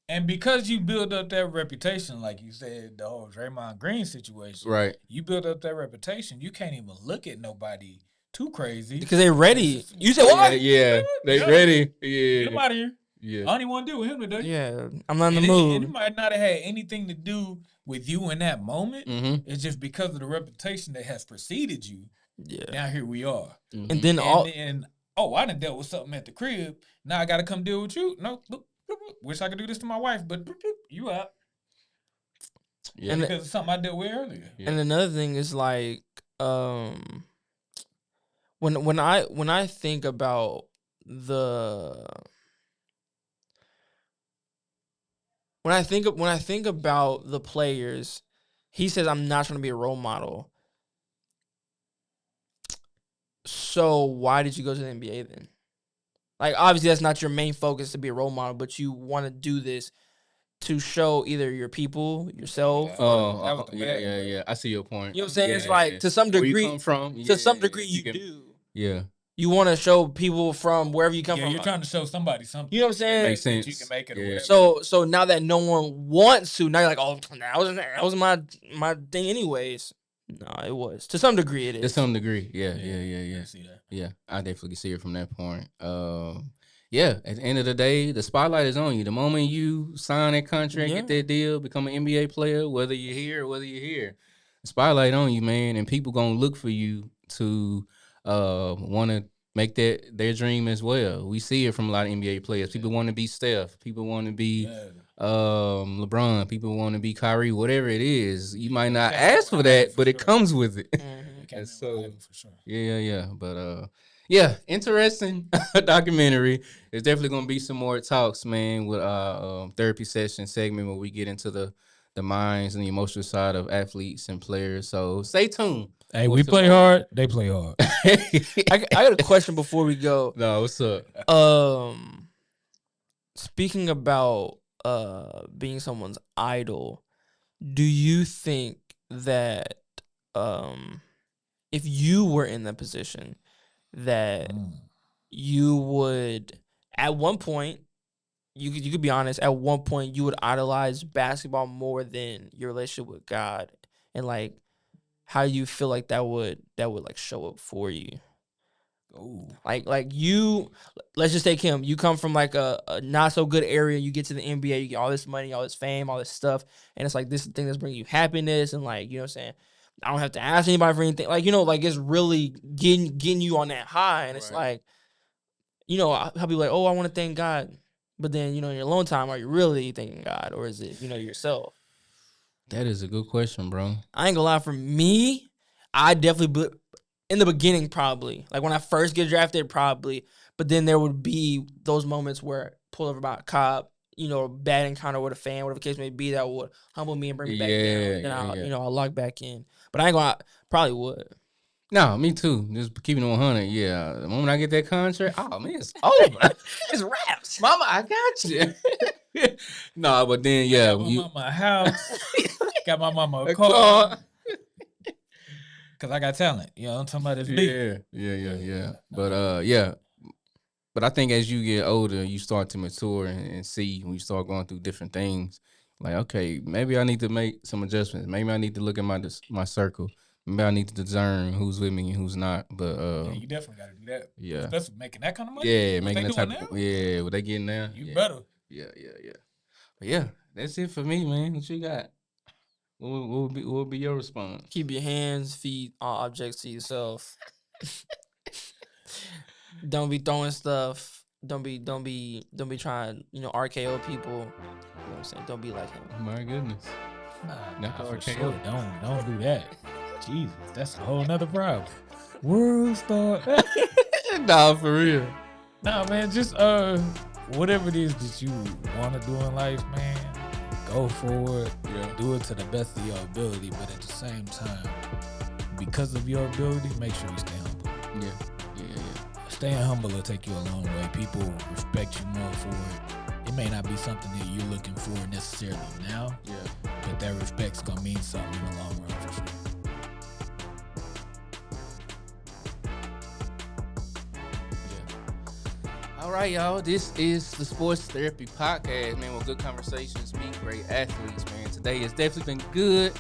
And because you build up that reputation, like you said, the whole Draymond Green situation, Right. you build up that reputation, you can't even look at nobody too crazy. Because they ready. You said what? Yeah, they Yeah. ready. Get him Yeah. out of here. I Yeah. don't even want to deal with him today. Yeah, I'm not in the And mood. it might not have had anything to do with you in that moment. Mm-hmm. It's just because of the reputation that has preceded you. Yeah. Now here we are. And then And I done dealt with something at the crib. Now I got to come deal with you. No, boop, boop, boop. Wish I could do this to my wife, but boop, boop, you out. Yeah. And Because of something I dealt with earlier. And another thing is like, when I think about when I think about the players, he says I'm not trying to be a role model. So why did you go to the NBA then? Like obviously that's not your main focus to be a role model, but you want to do this to show either your people, yourself. That was the bad Yeah. I see your point. You know what I'm saying? Yeah, It's like to some Where you degree, come from? to Yeah, some degree you can- do. Yeah. You want to show people from wherever you come Yeah, from. you're trying to show somebody something. You know what I'm saying? Makes sense. You can make it. Or Yeah. whatever. So now that no one wants to, now you're like, oh, that was my thing anyways. No, it was to some degree it To is. some degree. Yeah. I see that. Yeah, I definitely can see it from that point. Yeah, at the end of the day, the spotlight is on you. The moment you sign that contract, Yeah. get that deal, become an NBA player, whether you're here or whether you're here, the spotlight on you, man, and people gonna look for you to want to make that their dream as well. We see it from a lot of NBA players. People want to be Steph. People want to be Yeah. LeBron. People want to be Kyrie. Whatever it is, you might not Can't ask for remember that, for but it sure. comes with it. Mhm. You can't So- remember for sure. Yeah. But yeah, interesting documentary. There's definitely gonna be some more talks, man, with our therapy session segment where we get into the minds and the emotional side of athletes and players. So stay tuned. Hey, What's we up, play man? hard. They play hard. I got a question before we go. No, what's up? Speaking about being someone's idol, do you think that if you were in that position that you would at one point you could be honest, at one point you would idolize basketball more than your relationship with God, and like how you feel like that would like show up for you? Ooh. Like you, let's just take him. You come from like a not so good area. You get to the NBA, you get all this money, all this fame, all this stuff, and it's like this thing that's bringing you happiness and like, you know what I'm saying? I don't have to ask anybody for anything. Like, you know, like it's really getting you on that high, and it's like, you know, how people like, oh, I want to thank God, but then, you know, in your alone time, are you really thanking God, or is it, you know, yourself? That is a good question, bro. I ain't gonna lie, for me, I definitely in the beginning, probably. Like when I first get drafted, probably. But then there would be those moments where pull over by a cop, you know, bad encounter with a fan, whatever the case may be, that would humble me and bring me back down. Then I'll, you know, I'll log back in. But I ain't gonna, probably would. No, me too. Just keeping it 100. Yeah. The moment I get that contract, oh man, it's over. It's raps. Mama, I got you. No, but then yeah, Got my mama a house. Got my mama a car. car. Cause I got talent. You know, I'm talking about this beat. Yeah. But I think as you get older, you start to mature and see when you start going through different things. Like, okay, maybe I need to make some adjustments. Maybe I need to look at my circle. Maybe I need to discern who's with me and who's not. But Yeah, you definitely got to do that. Yeah. Especially making that kind of money. Yeah, What making they that type doing of now? yeah, what they getting now. You better. Yeah. But yeah, that's it for me, man. What you got? What would be your response? Keep your hands, feet, all objects to yourself. Don't be throwing stuff. Don't be trying, you know, RKO people. You know what I'm saying? Don't be like him. My goodness. Nah, for for sure. sure. Don't do that. Jesus, that's a whole nother problem. World star. Nah, for real. Nah, man, just whatever it is that you want to do in life, man, go for it. Yeah. Do it to the best of your ability, but at the same time, because of your ability, make sure you stay humble. Yeah. Staying humble will take you a long way. People respect you more for it. It may not be something that you're looking for necessarily now, Yeah. but that respect's gonna mean something in the long run for sure. All right, y'all. This is the Sports Therapy Podcast, man, with good conversations, meet great athletes, man. Today has definitely been good.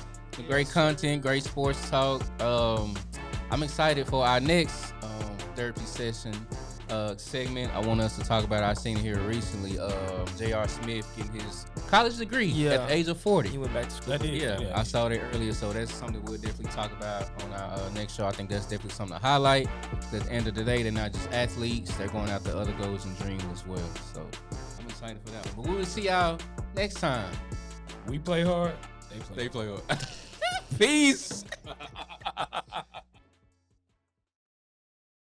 Great content, great sports talk. I'm excited for our next therapy session segment. I want us to talk about, I seen it here recently, J.R. Smith getting his college degree at the age of 40. He went back to school. Yeah, I saw that earlier, so that's something we'll definitely talk about on our next show. I think that's definitely something to highlight. At the end of the day, they're not just athletes; they're going after other goals and dreams as well. So I'm excited for that one. But we will see y'all next time. We play hard. They play hard. Peace.